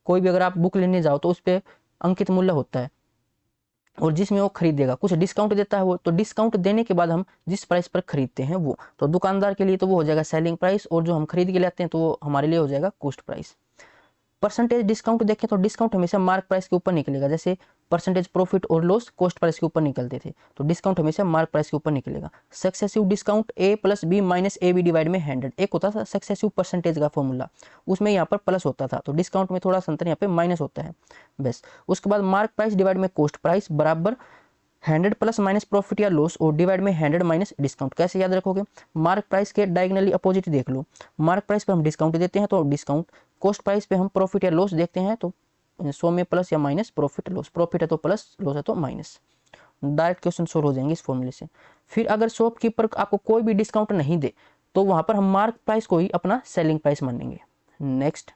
कोई भी अगर आप बुक लेने जाओ तो उस पर अंकित मूल्य होता है और जिसमें वो खरीदेगा कुछ डिस्काउंट देता है वो, तो डिस्काउंट देने के बाद हम जिस प्राइस पर खरीदते हैं वो, तो दुकानदार के लिए तो वो हो जाएगा सेलिंग प्राइस और जो हम खरीद के लेते हैं तो वो हमारे लिए हो जाएगा कॉस्ट प्राइस। परसेंटेज डिस्काउंट देखें तो डिस्काउंट हमेशा मार्क प्राइस के ऊपर निकलेगा, जैसे परसेंटेज प्रॉफिट और लॉस कॉस्ट प्राइस के ऊपर निकलते थे, तो डिस्काउंट हमेशा मार्क प्राइस के ऊपर निकलेगा। Successive discount A plus B minus A B divide में 100, एक होता था सक्सेसिव परसेंटेज का फॉर्मूला, उसमें यहाँ पर प्लस होता था, तो डिस्काउंट में थोड़ा सा अंतर यहाँ पे माइनस होता है बस। उसके बाद मार्क प्राइस डिवाइड में कॉस्ट प्राइस बराबर 100 प्लस माइनस प्रॉफिट या लॉस और डिवाइड में 100 माइनस डिस्काउंट। कैसे याद रखोगे, मार्क प्राइस के डायगोनली अपोजिट देख लो, मार्क प्राइस पे हम डिस्काउंट देते हैं तो डिस्काउंट, कॉस्ट प्राइस पे हम प्रॉफिट या लॉस देखते हैं तो 100 में प्लस या माइनस प्रॉफिट लॉस, प्रॉफिट है तो प्लस, लॉस है तो माइनस। डायरेक्ट क्वेश्चन सोल्व हो जाएंगे इस फॉर्मूले से। फिर अगर शॉपकीपर आपको कोई भी डिस्काउंट नहीं दे तो वहां पर हम मार्क प्राइस को ही अपना सेलिंग प्राइस मानेंगे। नेक्स्ट,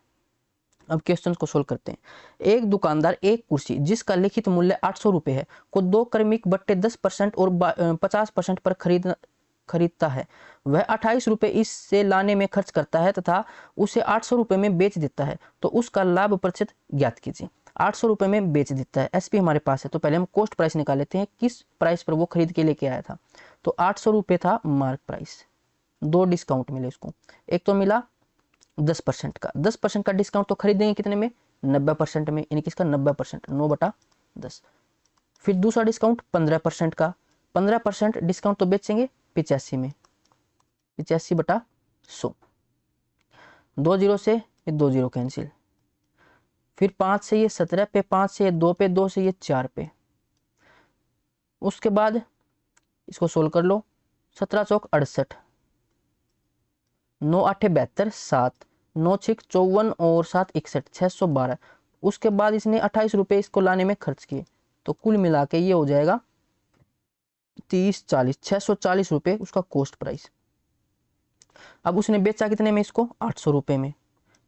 अब क्वेश्चन को सोल्व करते हैं। एक दुकानदार एक कुर्सी जिसका लिखित मूल्य 800 रुपये है को 2 क्रमिक बट्टे 10% और 50% पर खरीदता है। वह 28 रुपये इससे लाने में खर्च करता है तथा उसे 800 रुपये में बेच देता है, तो उसका लाभ प्रतिशत ज्ञात कीजिए। 800 रुपये में बेच देता है, एसपी हमारे पास है, तो पहले हम कॉस्ट प्राइस निकाल लेते हैं, किस प्राइस पर वो खरीद के लेके आया था। तो 800 रुपये था मार्क प्राइस, 2 डिस्काउंट मिले उसको, एक तो मिला 10% का, 10% का डिस्काउंट तो खरीदेंगे कितने में 90% में, यानी किसका 90%, 9/10। फिर दूसरा डिस्काउंट 15% का, 15% डिस्काउंट तो बेचेंगे 85 में, 85/100, 2 जीरो से ये 2 जीरो कैंसिल, फिर 5 से ये 17 पे, 5 से ये 2 पे, 2 से ये 4 पे। उसके बाद इसको सोल्व कर लो, 17 चौक 68, 9 8 72, 7 9 6 54 और 7 61, 612। उसके बाद इसने 28 रुपये इसको लाने में खर्च किए, तो कुल मिला के ये हो जाएगा 30 40, 640 रुपये उसका कॉस्ट प्राइस। अब उसने बेचा कितने में इसको 800 रुपये में,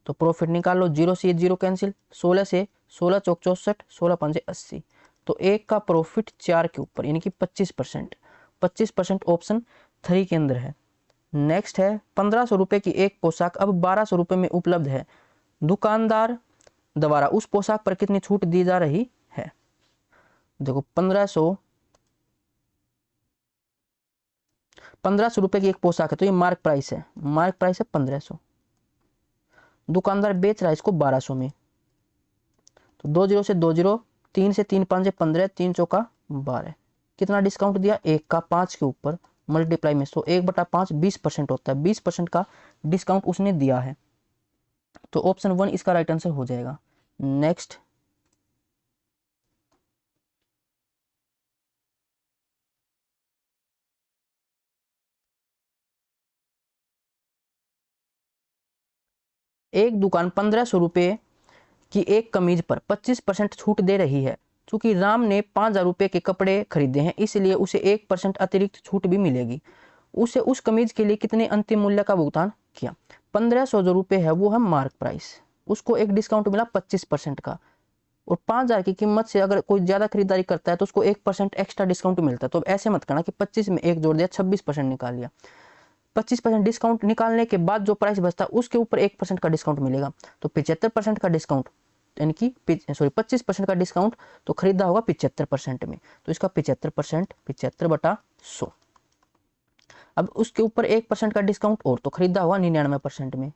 तो प्रॉफिट निकाल लो, 0 से ये 0 कैंसिल, 16 से 16 चौक 64, 16 5 80, तो एक का प्रॉफिट 4 के ऊपर, यानी कि 25%, 25% ऑप्शन 3 के अंदर है। नेक्स्ट है 1500 रुपये की एक पोशाक अब 1200 रुपये में उपलब्ध है, दुकानदार द्वारा उस पोशाक पर कितनी छूट दी जा रही है। देखो 1500 रुपये की एक पोशाक है, तो ये मार्क प्राइस है, मार्क प्राइस है 1500, दुकानदार बेच रहा है इसको 1200 में, तो 2 जीरो से 2 जीरो, 3 से 3 5 15, 3 चौका 12, कितना डिस्काउंट दिया 1 का 5 के ऊपर, मल्टीप्लाई में 100, 1/5 20% होता है, 20% का डिस्काउंट उसने दिया है, तो ऑप्शन 1 इसका राइट आंसर हो जाएगा। नेक्स्ट, एक दुकान 1500 रुपये की एक कमीज पर 25% छूट दे रही है। चूंकि राम ने 5000 रुपये के कपड़े खरीदे हैं, इसलिए उसे 1% अतिरिक्त छूट भी मिलेगी। उसे उस कमीज के लिए कितने अंतिम मूल्य का भुगतान किया? 1500 जो रुपये है वो है मार्क प्राइस, उसको एक डिस्काउंट मिला 25% का, और 5000 की कीमत से अगर कोई ज्यादा खरीदारी करता है तो उसको 1% एक्स्ट्रा डिस्काउंट मिलता है। तो ऐसे मत करना कि 25 में 1 जोड़ दिया 26% निकाल लिया। 25% डिस्काउंट निकालने के बाद जो प्राइस बचता है उसके ऊपर 1% का डिस्काउंट मिलेगा। तो 75% का डिस्काउंट, यानी कि 25% का डिस्काउंट, तो खरीदा होगा 75% में, तो इसका 75%, 75/100। अब उसके ऊपर 1% का डिस्काउंट और, तो खरीदा होगा 99% में।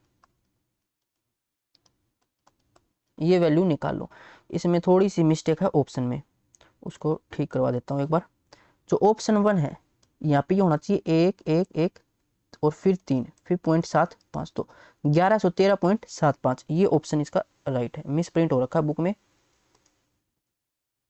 ये वैल्यू निकाल लो। इसमें थोड़ी सी मिस्टेक है ऑप्शन में, उसको ठीक करवा देता हूँ एक बार। जो ऑप्शन 1 है यहाँ पे होना चाहिए 1 1 1 और फिर 3, फिर 0.75, तो 1113.75, ये ऑप्शन इसका राइट है। मिस प्रिंट हो रखा है बुक में।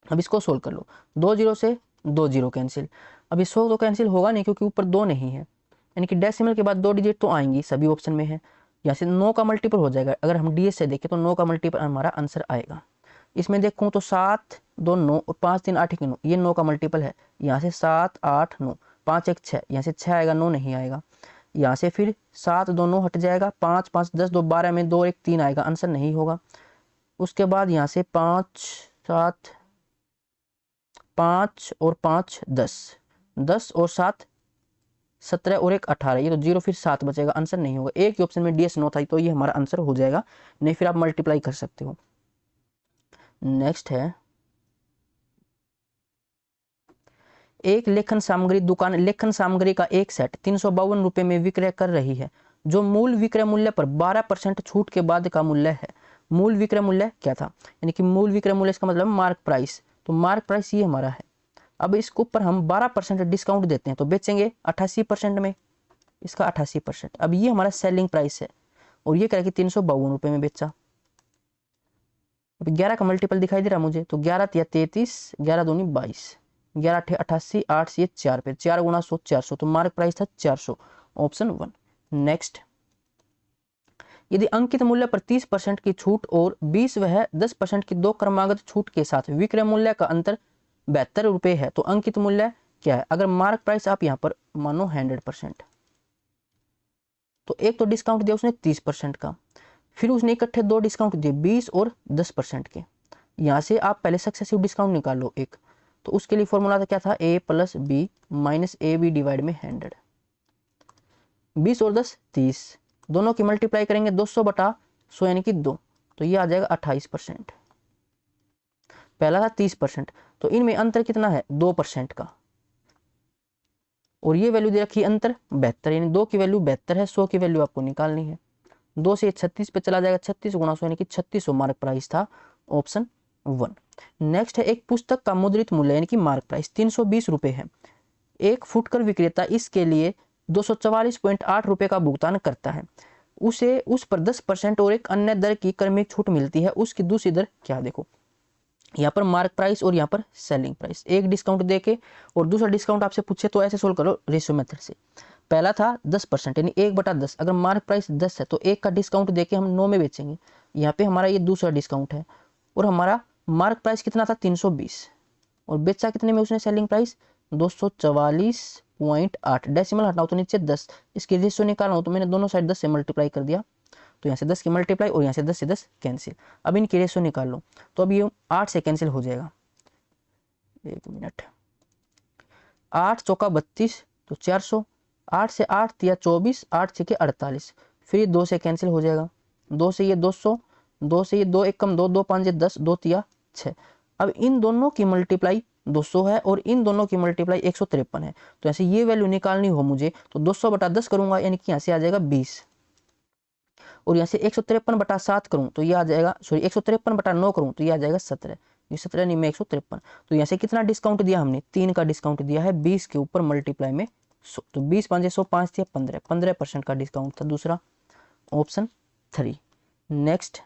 अब इसको सोल्व कर लो। 2 0 से 2 0 कैंसिल। अब 100 तो कैंसिल होगा नहीं क्योंकि ऊपर 2 नहीं है, यानी कि डेसिमल के बाद 2 डिजिट तो आएंगी, सभी ऑप्शन में है। यहाँ से 9 का मल्टीपल हो जाएगा। अगर हम डीएस से देखें तो 9 का मल्टीपल हमारा आंसर आएगा। इसमें देखूँ तो 7 2 9 और 5 3 8 9, ये 9 का मल्टीपल है। यहाँ से 7 8 9, 5 1 6, यहाँ से 6 आएगा, 9 नहीं आएगा। यहाँ से फिर 7 2 9 हट जाएगा, 5 5 10 2 12 में 2 1 3 आएगा, आंसर नहीं होगा। उसके बाद यहाँ से 5 7 5 और 5 10, 10 और 7 17 और 1 18, ये तो 0 फिर 7 बचेगा, आंसर नहीं होगा। एक ही ऑप्शन में डीएस 9 था, तो ये हमारा आंसर हो जाएगा। नहीं फिर आप मल्टीप्लाई कर सकते हो। नेक्स्ट है, एक लेखन सामग्री दुकान लेखन सामग्री का एक सेट 352 रुपये में विक्रय कर रही है, जो मूल विक्रय मूल्य पर 12% छूट के बाद का मूल्य है। मूल विक्रय मूल्य क्या था? यानी कि मूल विक्रय मूल्य इसका मतलब मार्क प्राइस, तो मार्क प्राइस ये हमारा है। अब इसके ऊपर हम 12% डिस्काउंट देते हैं तो बेचेंगे 88% में, इसका 88%। अब ये हमारा सेलिंग प्राइस है और ये कह कि 352 रुपये में बेचा। अब 11 का मल्टीपल दिखाई दे रहा मुझे, तो 11 या 33, 11 दूनी 22, 11 8 88, 8 से 4 पे 4 गुना 100 400, तो मार्क प्राइस था 400, ऑप्शन 1। नेक्स्ट, यदि अंकित मूल्य पर 30% की छूट और 20 व 10% की दो क्रमागत छूट के साथ विक्रय मूल्य का अंतर 72 रुपये है, तो अंकित मूल्य क्या है? अगर मार्क प्राइस आप यहाँ पर मानो 100%, तो एक तो डिस्काउंट दिया उसने 30% का, फिर उसने इकट्ठे दो डिस्काउंट दिए 20 और 10% के। यहाँ से आप पहले सक्सेसिव डिस्काउंट निकाल लो एक, तो उसके लिए फॉर्मूला क्या था? a + b - ab डिवाइड में 100। 20 और 10 30, दोनों की मल्टीप्लाई करेंगे 200/100 यानी कि 2, तो ये आ जाएगा 28%। पहला था 30%, तो इनमें अंतर कितना है? 2% का, और ये वैल्यू दे रखी है अंतर 72, यानी 2 की वैल्यू 72 है, 100 की वैल्यू आपको निकालनी है। 2 से 36 पे चला जाएगा, 36 गुणा 100 यानी कि 3600 मार्क प्राइस था, ऑप्शन 1। नेक्स्ट है, एक पुस्तक का मुद्रित मूल्य यानी कि मार्क प्राइस 320 रुपये है। एक फुटकर विक्रेता इसके लिए 244.8 रुपये का भुगतान करता है, उसे उस पर 10% और एक अन्य दर की क्रमिक छूट मिलती है, उसकी दूसरी दर क्या? देखो यहाँ पर मार्क प्राइस और यहाँ पर सेलिंग प्राइस, एक डिस्काउंट देके और दूसरा डिस्काउंट आपसे पूछे तो ऐसे सोल्व करो रेशियो मेथड से। पहला था 10% यानी 1/10, अगर मार्क प्राइस 10 है तो एक का डिस्काउंट देके हम 9 में बेचेंगे। यहाँ पे हमारा ये दूसरा डिस्काउंट है, और हमारा मार्क प्राइस कितना था? 320, और बेचा कितने में उसने? सेलिंग प्राइस 244.8, डेसिमल हटाओ तो नीचे 10, इसकी रेशियो निकालना हो तो मैंने दोनों साइड 10 से मल्टीप्लाई कर दिया, तो यहाँ से 10 की मल्टीप्लाई और यहाँ से 10 से 10 कैंसिल। अब इनकी रेशियो निकाल लो, तो अब ये 8 से कैंसिल हो जाएगा। 1 मिनट, 8 चौका 32, तो 400, 8 से 8 दिया 24, 8 से 48, फिर 2 से कैंसिल हो जाएगा, 2 से ये 200, 2 से ये 2 1 कम 2, 2 5 10, 2 तिया 6। अब इन दोनों की मल्टीप्लाई 200 है और इन दोनों की मल्टीप्लाई 153 है, तो ऐसे ये वैल्यू निकालनी हो मुझे तो 200/10 करूंगा, यानी कि यहाँ से आ जाएगा 20, और यहाँ से 153/7 करूँ तो ये आ जाएगा, सॉरी 153/9 करूँ तो ये आ जाएगा 17, ये 17 नहीं में 153, तो यहाँ से कितना डिस्काउंट दिया हमने? 3 का डिस्काउंट दिया है 20 के ऊपर मल्टीप्लाई में तो 20 5 100 5 थी 15% का डिस्काउंट था दूसरा ऑप्शन 3। नेक्स्ट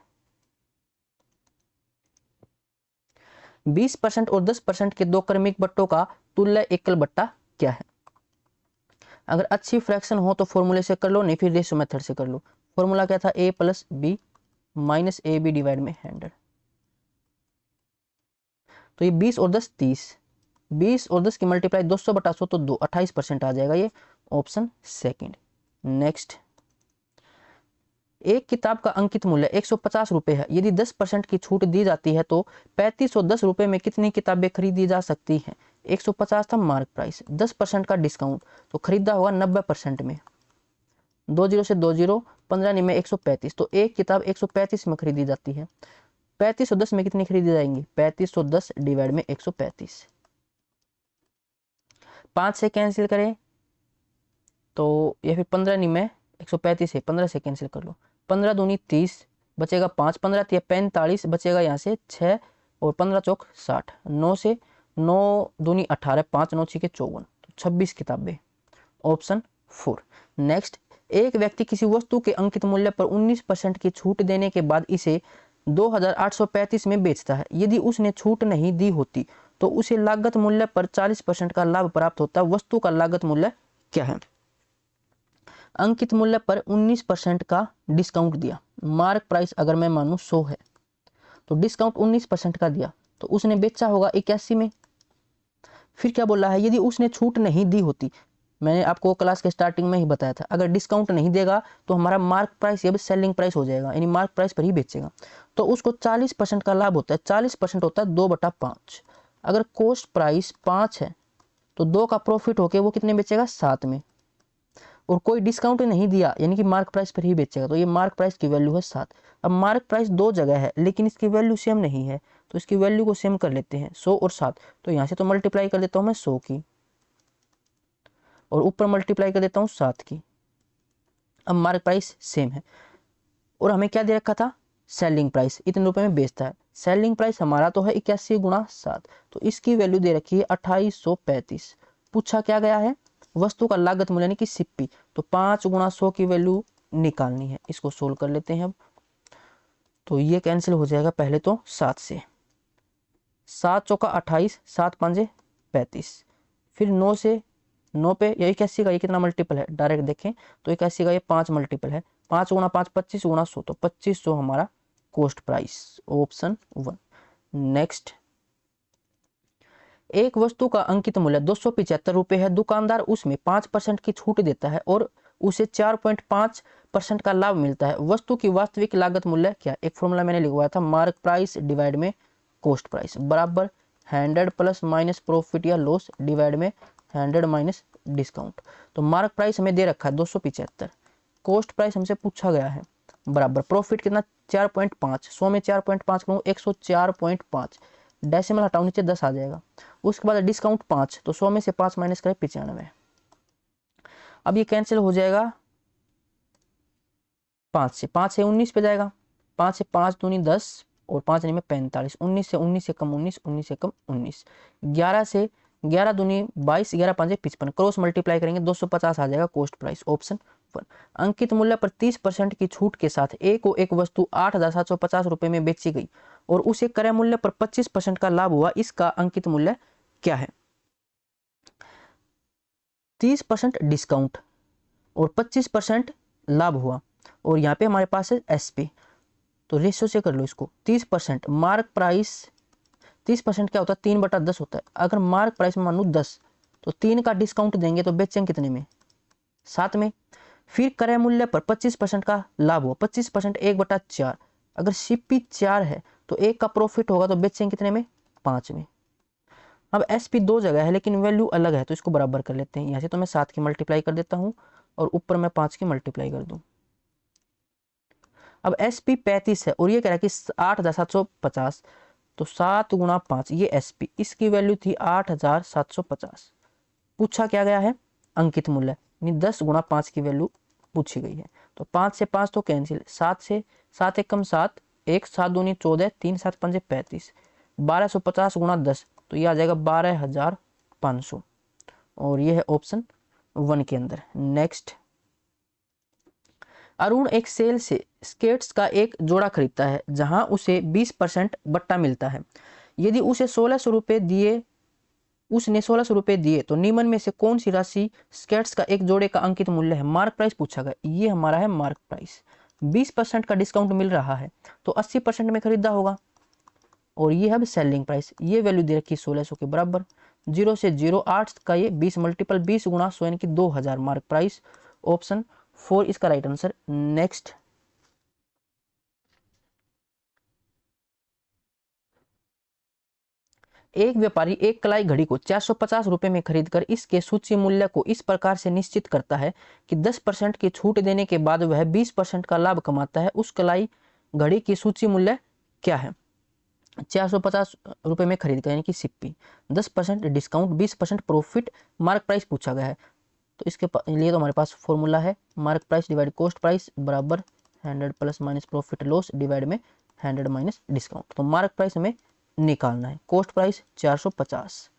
20% और 10% के दो क्रमिक बट्टों का तुल्य एकल बट्टा क्या है? अगर अच्छी फ्रैक्शन हो तो फॉर्मूले से कर लो, नहीं फिर रेशियो मेथड से कर लो। फॉर्मूला क्या था? a plus B minus A B divide में 100। तो ये 20 और 10 30, 20 और 10 की मल्टीप्लाई 200 बटा 100 तो 2 28% आ जाएगा, ये ऑप्शन सेकंड। नेक्स्ट एक किताब का अंकित मूल्य 150 रुपए है, यदि 10% की छूट दी जाती है तो 3510 रुपए में कितनी किताबें खरीदी जा सकती हैं? 150 था मार्क प्राइस, 10% का डिस्काउंट तो खरीदा होगा 90% में, 20 से 20 15 में 135, तो एक किताब 135 में खरीदी जाती है। 3510 में कितनी खरीदी जाएंगी? 3510 डिवाइड में 135। 5 से कैंसिल करें तो या फिर 15 में 135 है, 15 से कैंसिल कर लो, 15 दूनी 30 बचेगा 5, 15 तिया 45 बचेगा यहाँ से 6 और 15 चौक 60, 9 से 9 दूनी 18, 5 9 6 54, तो 26 किताबें, ऑप्शन 4। नेक्स्ट एक व्यक्ति किसी वस्तु के अंकित मूल्य पर 19% की छूट देने के बाद इसे 2835 में बेचता है, यदि उसने छूट नहीं दी होती तो उसे लागत मूल्य पर 40% का लाभ प्राप्त होता। वस्तु का लागत मूल्य क्या है? अंकित मूल्य पर 19% का डिस्काउंट दिया, मार्क प्राइस अगर मैं मानूं 100 है तो डिस्काउंट 19% का दिया तो उसने बेचा होगा 81 में। फिर क्या बोला है? यदि उसने छूट नहीं दी होती, मैंने आपको क्लास के स्टार्टिंग में ही बताया था, अगर डिस्काउंट नहीं देगा तो हमारा मार्क प्राइस या सेलिंग प्राइस हो जाएगा, यानी मार्क प्राइस पर ही बेचेगा, तो उसको 40% का लाभ होता है। 40% होता है 2/5। अगर कॉस्ट प्राइस 5 है तो 2 का प्रॉफिट होके वो कितने बेचेगा? 7 में, और कोई डिस्काउंट नहीं दिया यानी कि मार्क प्राइस पर ही बेचेगा, तो ये मार्क प्राइस की वैल्यू है 7। अब मार्क प्राइस दो जगह है लेकिन इसकी वैल्यू सेम नहीं है, तो इसकी वैल्यू को सेम कर लेते हैं, 100 और 7, तो यहाँ से तो मल्टीप्लाई कर देता हूँ मैं 100 की और ऊपर मल्टीप्लाई कर देता हूँ 7 की। अब मार्क प्राइस सेम है और हमें क्या दे रखा था? सेलिंग प्राइस, इतने रुपए में बेचता है। सेलिंग प्राइस हमारा तो है 81 गुणा 7, तो इसकी वैल्यू दे रखी है 2835। पूछा क्या गया है? वस्तु का लागत मूल्य यानी कि सीपी, तो 5 गुणा 100 की वैल्यू निकालनी है। इसको सोल्व कर लेते हैं अब, तो ये कैंसिल हो जाएगा पहले तो 7 से, 7 चौका 28, 7 5 35, फिर 9 से 9 पे या 81 का ये कितना मल्टीपल है डायरेक्ट देखें तो 81 का ये 5 मल्टीपल है, 5 गुणा 5 25 गुणा 100, तो 2500 हमारा कॉस्ट प्राइस, ऑप्शन 1। नेक्स्ट एक वस्तु का अंकित मूल्य 275 रुपए है, दुकानदार उसमें 5% की छूट देता है और उसे 4.5% का लाभ मिलता है। वस्तु की वास्तविक लागत मूल्य क्या? एक फॉर्मूला मैंने लिखवाया था, मार्क प्राइस डिवाइड में कॉस्ट प्राइस बराबर 100 प्लस माइनस प्रॉफिट या लॉस डिवाइड में 100 माइनस डिस्काउंट। तो मार्क प्राइस हमें दे रखा है 275, कॉस्ट प्राइस हमसे पूछा गया है बराबर प्रॉफिट कितना? 4.5, 100 में 4.5 करूँ 104.5, डेसिमल हटाओ नीचे 10 आ जाएगा। उसके बाद डिस्काउंट 5, तो 100 में से 5 माइनस करें 95। अब ये कैंसिल हो जाएगा 5 से 19 पे जाएगा, 5 से 5 दूनी 10 और 5 में 45, 19 से 19 से कम 19, 19 से कम 19, 11 से 11 दूनी 22, 11 5 55, क्रॉस मल्टीप्लाई करेंगे 250 आ जाएगा कॉस्ट प्राइस, ऑप्शन 1। अंकित मूल्य पर 30% की छूट के साथ ए को एक वस्तु 8750 रुपए में बेची गई और उसे क्रय मूल्य पर 25% का लाभ हुआ, इसका अंकित मूल्य क्या है? 30% डिस्काउंट और 25% लाभ हुआ और यहाँ पे हमारे पास है एसपी, तो रेशियो से कर लो इसको। 30% मार्क प्राइस, 30% क्या होता है? 3/10 होता है। अगर मार्क प्राइस में मानू 10 तो 3 का डिस्काउंट देंगे तो बेचेंगे कितने में? 7 में। फिर क्रय मूल्य पर 25% का लाभ हुआ, 25% 1/4, अगर सीपी 4 है तो 1 का प्रॉफिट होगा तो बेचेंगे कितने में? 5 में। अब एसपी दो जगह है लेकिन वैल्यू अलग है, तो इसको बराबर कर लेते हैं। यहाँ से तो मैं 7 की मल्टीप्लाई कर देता हूँ और ऊपर मैं 5 की मल्टीप्लाई कर दूं। अब एसपी 35 है और ये कह रहा है कि 8750, तो 7 गुणा 5 ये एसपी, इसकी वैल्यू थी 8750। पूछा क्या गया है? अंकित मूल्य, यानी 10 गुणा 5 की वैल्यू पूछी गई है। तो 5 से 5 तो कैंसिल, 7 से 7 एक कम 7, 1 7 दूनी 14, 3 7 5 35, 1250 गुणा 10, तो ये आ जाएगा 12500 और ये है ऑप्शन 1 के अंदर। नेक्स्ट, अरुण एक सेल से स्केट्स का एक जोड़ा खरीदता है जहां उसे 20% बट्टा मिलता है। यदि उसे 1600 रुपये दिए उसने 1600 रुपये दिए तो निम्न में से कौन सी राशि स्केट्स का एक जोड़े का अंकित मूल्य है। मार्क प्राइस पूछा गया, ये हमारा है मार्क प्राइस। 20% का डिस्काउंट मिल रहा है तो 80% में खरीदा होगा। और ये है सेलिंग प्राइस, ये वैल्यू दे रखी 1600 के बराबर। 0 से 0 8 का ये 20 मल्टीपल 20 गुणा 100 यानी कि 2000 मार्क प्राइस। ऑप्शन 4 इसका राइट आंसर। नेक्स्ट, एक व्यापारी एक कलाई घड़ी को 450 रुपए में खरीदकर इसके सूची मूल्य को इस प्रकार से निश्चित करता है कि 10% की छूट देने के बाद वह 20% का लाभ कमाता है। उस कलाई घड़ी की सूची मूल्य क्या है। 450 रुपए में खरीद कर यानी कि Sippy, 10% discount, 20% profit, mark price पूछा गया है। तो इसके लिए तो हमारे पास फॉर्मूला है mark price divide cost price बराबर 100 plus minus profit loss divide में 100 माइनस डिस्काउंट। तो मार्क प्राइस हमें निकालना है। कॉस्ट प्राइस 450,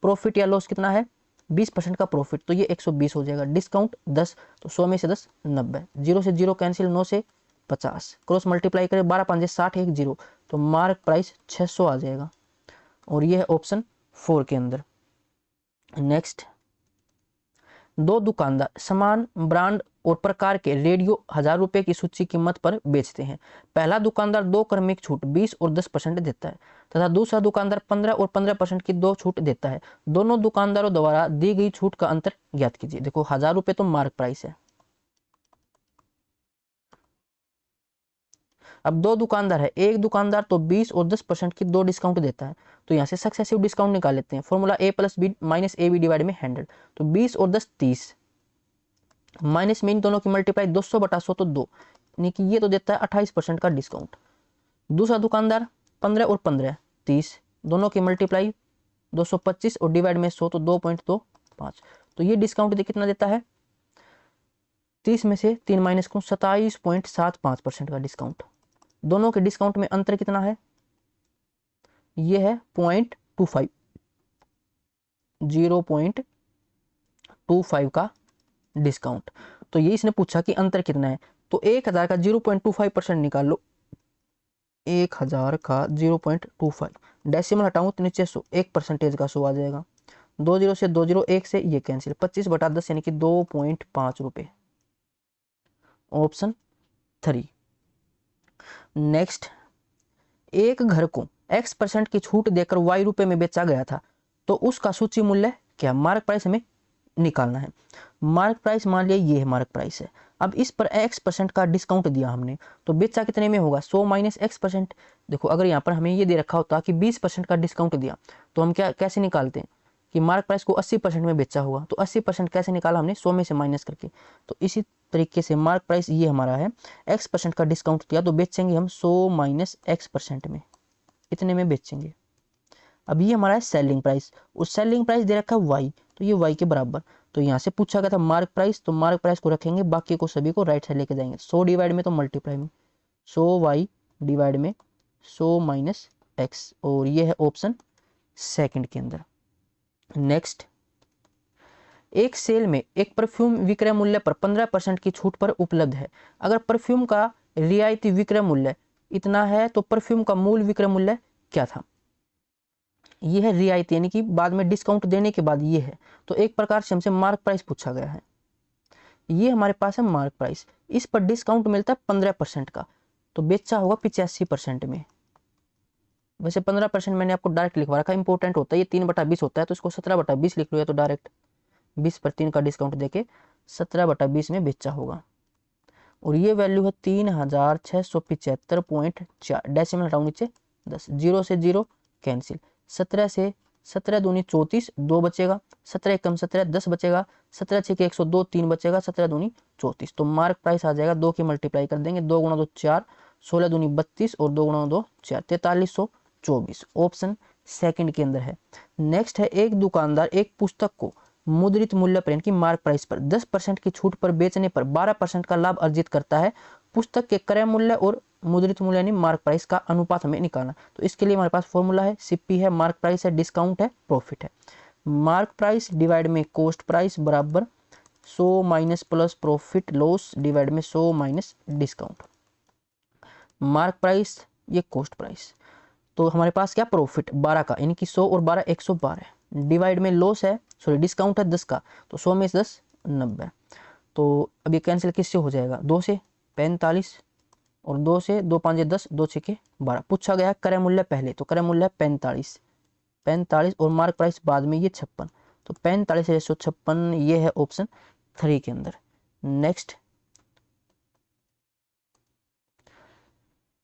प्रॉफिट या लॉस कितना है 20% का प्रॉफिट तो ये 120 हो जाएगा। डिस्काउंट 10 तो 100 में से 10 90, 0 से 0 कैंसिल, 9 से 50, क्रॉस मल्टीप्लाई करें 12 5 60 1 0 तो मार्क प्राइस 600 आ जाएगा। और ये है ऑप्शन 4 के अंदर। नेक्स्ट, दो दुकानदार समान ब्रांड और प्रकार के रेडियो 1000 रुपए की सूची कीमत पर बेचते हैं। पहला दुकानदार 2 क्रमिक छूट 20 और 10% देता है तथा दूसरा दुकानदार 15 और 15% की 2 छूट देता है। दोनों दुकानदारों द्वारा दी गई छूट का अंतर ज्ञात कीजिए। देखो 1000 रुपए तो मार्क प्राइस है। अब दो दुकानदार है, एक दुकानदार तो 20 और 10% की 2 डिस्काउंट देता है तो यहाँ से सक्सेसिव डिस्काउंट निकाल लेते हैं। Formula a plus B minus A B divide में 100 तो 20 और 10 30 माइनस में इन दोनों की मल्टीप्लाई 200 बटा 100 तो 2 यानी कि ये तो देता है 28% का डिस्काउंट। दूसरा दुकानदार 15 और 15 30 दोनों की मल्टीप्लाई 225 और डिवाइड में 100 तो 2.25 तो ये डिस्काउंट कितना देता है 30 में से 3 माइनस को 27.75% का डिस्काउंट। दोनों के डिस्काउंट में अंतर कितना है ये है 0.25 0.25 का डिस्काउंट। तो ये इसने पूछा कि अंतर कितना है तो 1000 का 0.25% निकाल लो। 1000 का 0.25 डेसिमल हटाऊं तो नीचे 100 1% का 100 आ जाएगा। 20 से 20 1 से ये कैंसिल 25 बटा 10 यानी कि 2.5 रुपए। ऑप्शन 3। नेक्स्ट, एक घर को x% की छूट देकर y रुपए में बेचा गया था तो उसका सूची मूल्य क्या। मार्क प्राइस हमें निकालना है। मार्क प्राइस मान लिया ये है मार्क प्राइस है। अब इस पर x% का डिस्काउंट दिया हमने तो बेचा कितने में होगा 100 माइनस x%। देखो अगर यहाँ पर हमें ये दे रखा होता कि 20% का डिस्काउंट दिया तो हम क्या कैसे निकालते हैं कि मार्क प्राइस को 80% में बेचा होगा तो 80% कैसे निकाला हमने 100 में से माइनस करके। तो इसी तरीके से मार्क प्राइस ये हमारा है x% का डिस्काउंट दिया तो बेचेंगे हम 100 माइनस x% में, इतने में बेचेंगे। अब ये हमारा है सेलिंग प्राइस और सेलिंग प्राइस दे रखा है y तो ये y के बराबर। तो यहाँ से पूछा गया था मार्क प्राइस तो मार्क प्राइस को रखेंगे बाकी को सभी को राइट साइड लेके जाएंगे। 100 डिवाइड में तो मल्टीप्लाई में 100y डिवाइड में 100 माइनस x और ये है ऑप्शन 2 के अंदर। नेक्स्ट, एक सेल में एक परफ्यूम विक्रय मूल्य पर 15% की छूट पर उपलब्ध है। अगर परफ्यूम का रियायती विक्रय मूल्य इतना है तो परफ्यूम का मूल विक्रय मूल्य क्या था। ये है रियायती यानी कि बाद में डिस्काउंट देने के बाद ये है तो एक प्रकार से हमसे मार्क प्राइस पूछा गया है। ये हमारे पास है मार्क प्राइस, इस पर डिस्काउंट मिलता है 15% का तो बेचा होगा 85% में। वैसे 15% मैंने आपको डायरेक्ट लिखवा रखा, इंपॉर्टेंट होता है ये 3/20 होता है तो इसको 17/20 लिख लो या तो डायरेक्ट 20 पर 3 का डिस्काउंट देके 17/20 में बेचा होगा। और ये वैल्यू है 3675.4 डेसिमल हटाओ नीचे 10 0 से 0 कैंसिल 17 से 17 दूनी 34 2 बचेगा 17 कम 17 10 बचेगा 17 6 के 102 3 बचेगा 17 दूनी 34 तो मार्क प्राइस आ जाएगा 2 की मल्टीप्लाई कर देंगे 2 गुणा 2 4 16 दूनी 32 और 2 गुणा 2 4 4324 ऑप्शन 2 के अंदर है। नेक्स्ट है एक दुकानदार एक पुस्तक को मुद्रित मूल्य पर यानी कि मार्क प्राइस पर 10% की छूट पर बेचने पर 12% का लाभ अर्जित करता है। पुस्तक के क्रय मूल्य और मुद्रित मूल्य यानी मार्क प्राइस का अनुपात हमें निकालना। तो इसके लिए हमारे पास फॉर्मूला है सीपी है, मार्क प्राइस है, डिस्काउंट है, प्रॉफिट है। मार्क प्राइस डिवाइड में कॉस्ट प्राइस बराबर 100 minus plus profit loss divide में 100 माइनस डिस्काउंट। मार्क प्राइस ये कॉस्ट प्राइस, तो हमारे पास क्या प्रॉफिट 12 का, यानी कि 100 और 12 112 डिवाइड में लॉस है, सॉरी डिस्काउंट है 10 का, तो 100 में से 10 90। तो अब ये कैंसिल किससे हो जाएगा, 2 से 45 और 2 से 2 5 10 2 6 12। पूछा गया क्रय मूल्य पहले, तो क्रय मूल्य 45 और मार्क प्राइस बाद में ये 56, तो 45/156 ये है ऑप्शन 3 के अंदर। नेक्स्ट,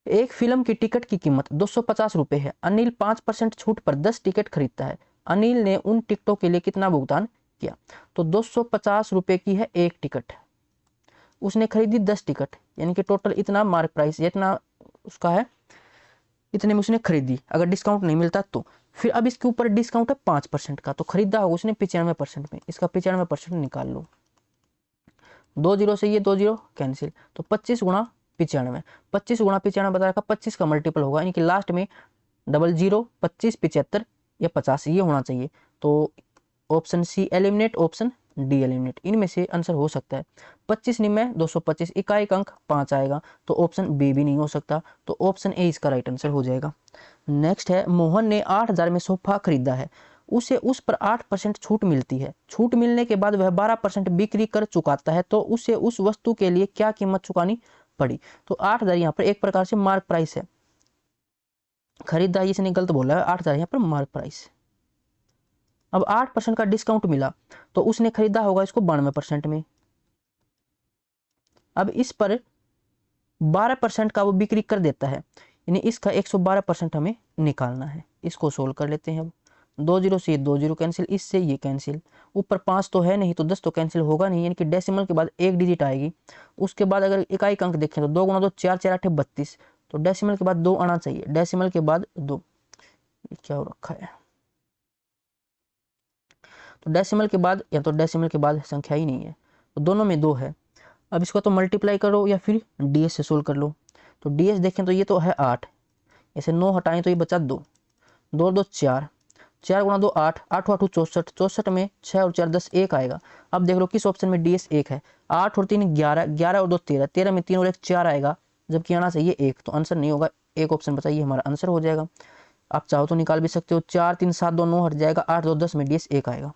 एक फिल्म की टिकट की कीमत 250 रुपए है। अनिल 5% छूट पर 10 टिकट खरीदता है। अनिल ने उन टिकटों के लिए कितना भुगतान किया, तो 250 रुपए की है एक टिकट, उसने खरीदी 10 टिकट, यानी कि टोटल इतना मार्क प्राइस इतना उसका है, इतने में उसने खरीदी, अगर डिस्काउंट नहीं मिलता तो। फिर अब इसके ऊपर डिस्काउंट है 5% का, तो खरीदा होगा उसने 95% में, इसका 95% निकाल लो। 2 जीरो से ये 2 जीरो कैंसिल, तो 25 गुणा 95, 25 गुणा 95 बता रखा, 25 का मल्टीपल होगा, यानी कि लास्ट में 00 25 75 या 50 ये होना चाहिए। तो option C eliminate, option D eliminate, इनमें से आंसर हो सकता है 25 में 225, इकाई अंक 5 आएगा, तो ऑप्शन बी भी नहीं हो सकता, तो ऑप्शन ए इसका राइट आंसर हो जाएगा। नेक्स्ट है, मोहन ने 8000 में सोफा खरीदा है, उसे उस पर 8% छूट मिलती है। छूट मिलने के बाद वह 12% बिक्री कर चुकाता है, तो उसे उस वस्तु के लिए क्या कीमत चुकानी पड़ी। तो 8000 यहाँ पर एक प्रकार से मार्क प्राइस है, खरीदारी इसने गलत बोला है, 8000 यहाँ पर मार्क प्राइस। अब 8% का डिस्काउंट मिला, तो उसने खरीदा होगा इसको 92% में। अब इस पर 12% का वो बिक्री कर देता है, यानी इसका 112% हमें निकालना है। इसको सोल्व कर लेते हैं। अब 2 जीरो से 2 जीरो कैंसिल, इससे ये कैंसिल, ऊपर 5 तो है नहीं, तो 10 तो कैंसिल होगा नहीं, यानी कि डेसिमल के बाद एक डिजिट आएगी। उसके बाद अगर इकाई अंक देखें तो 2 गुणा 2 4 4 8 32, तो डेसिमल के बाद 2 आना चाहिए, डेसिमल के बाद 2, क्या हो रखा है, तो डेसिमल के बाद या तो डेसिमल के बाद संख्या ही नहीं है, तो दोनों में 2 है। अब इसको तो मल्टीप्लाई करो या फिर डीएस से सोल्व कर लो। तो डीएस देखें तो ये तो है 8, ऐसे 9 हटाएं तो ये बचा 2, 2 2 4, 4 गुणा 2 8, 8 8 64, 64 में 6 और 4 10 1 आएगा। अब देख लो किस ऑप्शन में डीएस 1 है, 8 और 3 11, 11 और 2 13, 13 में 3 और 1 4 आएगा, जबकि आना चाहिए 1, तो आंसर नहीं होगा, एक ऑप्शन बचा, ये हमारा आंसर हो जाएगा। आप चाहो तो निकाल भी सकते हो, 4 3 7 2 9 हट जाएगा, 8 2 10 में डीएस 1 आएगा,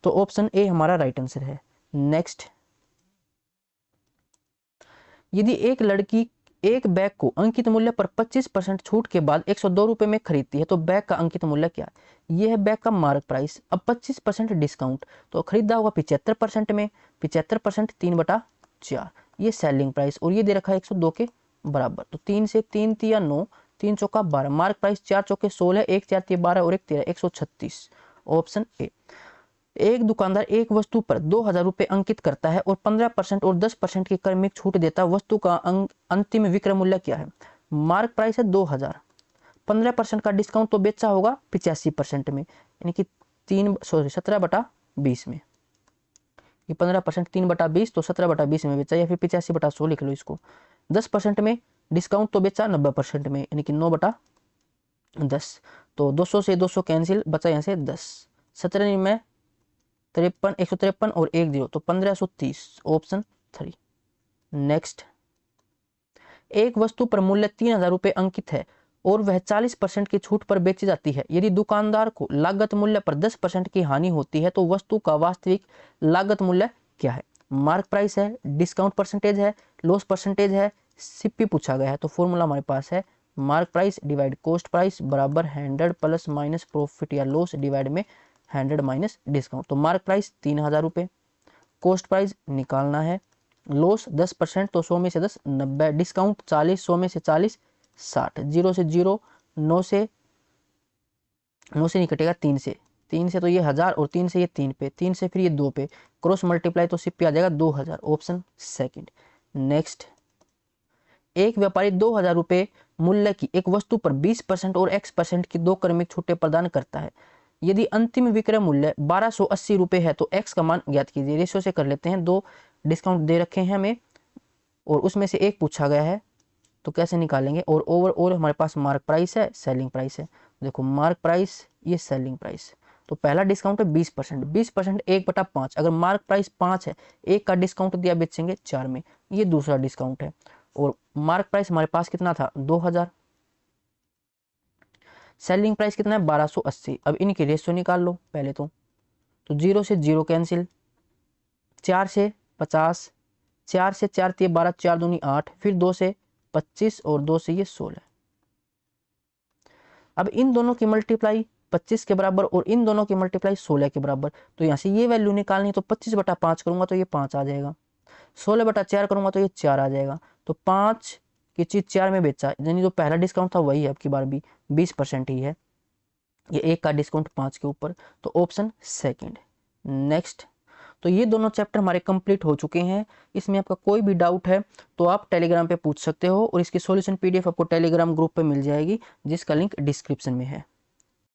तो ऑप्शन ए हमारा राइट आंसर है। नेक्स्ट, यदि एक लड़की एक बैग को अंकित मूल्य पर 25% छूट के बाद 102 रुपए में खरीदती है, तो बैग का अंकित मूल्य क्या है, यह है बैग का मार्क प्राइस। अब 25% डिस्काउंट, तो खरीदा होगा 75% में, 75% 3/4, ये सेलिंग प्राइस, और ये दे रखा है 102 के बराबर, तो 3 से 3 3 या 9, 3 चौका 12, मार्क प्राइस 4 चौके 16, 1 4 3 12 और 1 13, 136, ऑप्शन ए। एक दुकानदार एक वस्तु पर 2000 रुपए अंकित करता है और 15% और 10% की क्रमिक छूट देता है। वस्तु का अंतिम विक्रय मूल्य क्या है, मार्क प्राइस है 2000, 15% का डिस्काउंट तो बेचा होगा 85% में, यानी कि 17/20 में, ये 15% 3/20, तो 17/20 में बेचा, या फिर 85/100 लिख लो इसको। 10% में डिस्काउंट तो बेचा 90% में, यानी कि 9/10, तो 200 से 200 कैंसिल, बचा यहाँ से 10, 17 में 53 153 और 1 0, तो 1530, ऑप्शन 3। नेक्स्ट, एक वस्तु पर मूल्य 3000 रुपए अंकित है और वह 40% की छूट पर बेची जाती है। यदि दुकानदार को लागत मूल्य पर 10% की हानि होती है, तो वस्तु का वास्तविक लागत मूल्य क्या है, मार्क प्राइस है, डिस्काउंट परसेंटेज है, लॉस परसेंटेज है, सीपी पूछा गया है। तो फॉर्मूला हमारे पास है mark price divide cost price बराबर 100 प्लस माइनस प्रॉफिट या लॉस डिवाइड में 100 माइनस डिस्काउंट। तो मार्क प्राइस 3000 रुपए, कॉस्ट प्राइस निकालना है, लॉस 10%, तो 100 में से 10 90, डिस्काउंट 40, 100 में से 40 60, 0 से 0, 9 से नहीं कटेगा, 3 से तो ये 1000 और 3 से ये 3 पे, 3 से फिर ये 2 पे, क्रॉस मल्टीप्लाई तो सिप पे आ जाएगा 2000, ऑप्शन सेकंड। नेक्स्ट, एक व्यापारी 2000 रुपए मूल्य की एक वस्तु पर 20% और x% की 2 क्रमिक छूटें प्रदान करता है। यदि अंतिम विक्रय मूल्य 1280 रुपए है, तो x का मान ज्ञात कीजिए। रेशियो से कर लेते हैं, 2 डिस्काउंट दे रखे हैं हमें और उसमें से एक पूछा गया है, तो कैसे निकालेंगे, और ओवरऑल हमारे पास मार्क प्राइस है, सेलिंग प्राइस है। देखो मार्क प्राइस, ये सेलिंग प्राइस, तो पहला डिस्काउंट है 20%, 20% 1/5, अगर मार्क प्राइस 5 है, 1 का डिस्काउंट दिया बेचेंगे 4 में, ये दूसरा डिस्काउंट है। और मार्क प्राइस हमारे पास कितना था 2000, सेलिंग प्राइस कितना है 1280। अब इनकी रेशियो निकाल लो पहले तो 0 से 0 कैंसिल, 4 से 50, 4 से 4 दिए 12, 4 दूनी 8, फिर 2 से 25 और 2 से ये 16। अब इन दोनों की मल्टीप्लाई 25 के बराबर और इन दोनों की मल्टीप्लाई 16 के बराबर, तो यहाँ से ये वैल्यू निकालनी, तो 25/5 करूंगा तो ये 5 आ जाएगा, 16/4 करूंगा तो ये 4 आ जाएगा। तो 5 की चीज 4 में बेचा, यानी जो पहला डिस्काउंट था वही है, अब की बार भी 20% ही है, ये 1 का डिस्काउंट 5 के ऊपर, तो ऑप्शन सेकंड। नेक्स्ट, तो ये दोनों चैप्टर हमारे कंप्लीट हो चुके हैं। इसमें आपका कोई भी डाउट है तो आप टेलीग्राम पे पूछ सकते हो, और इसकी सॉल्यूशन पीडीएफ आपको टेलीग्राम ग्रुप पे मिल जाएगी, जिसका लिंक डिस्क्रिप्शन में है।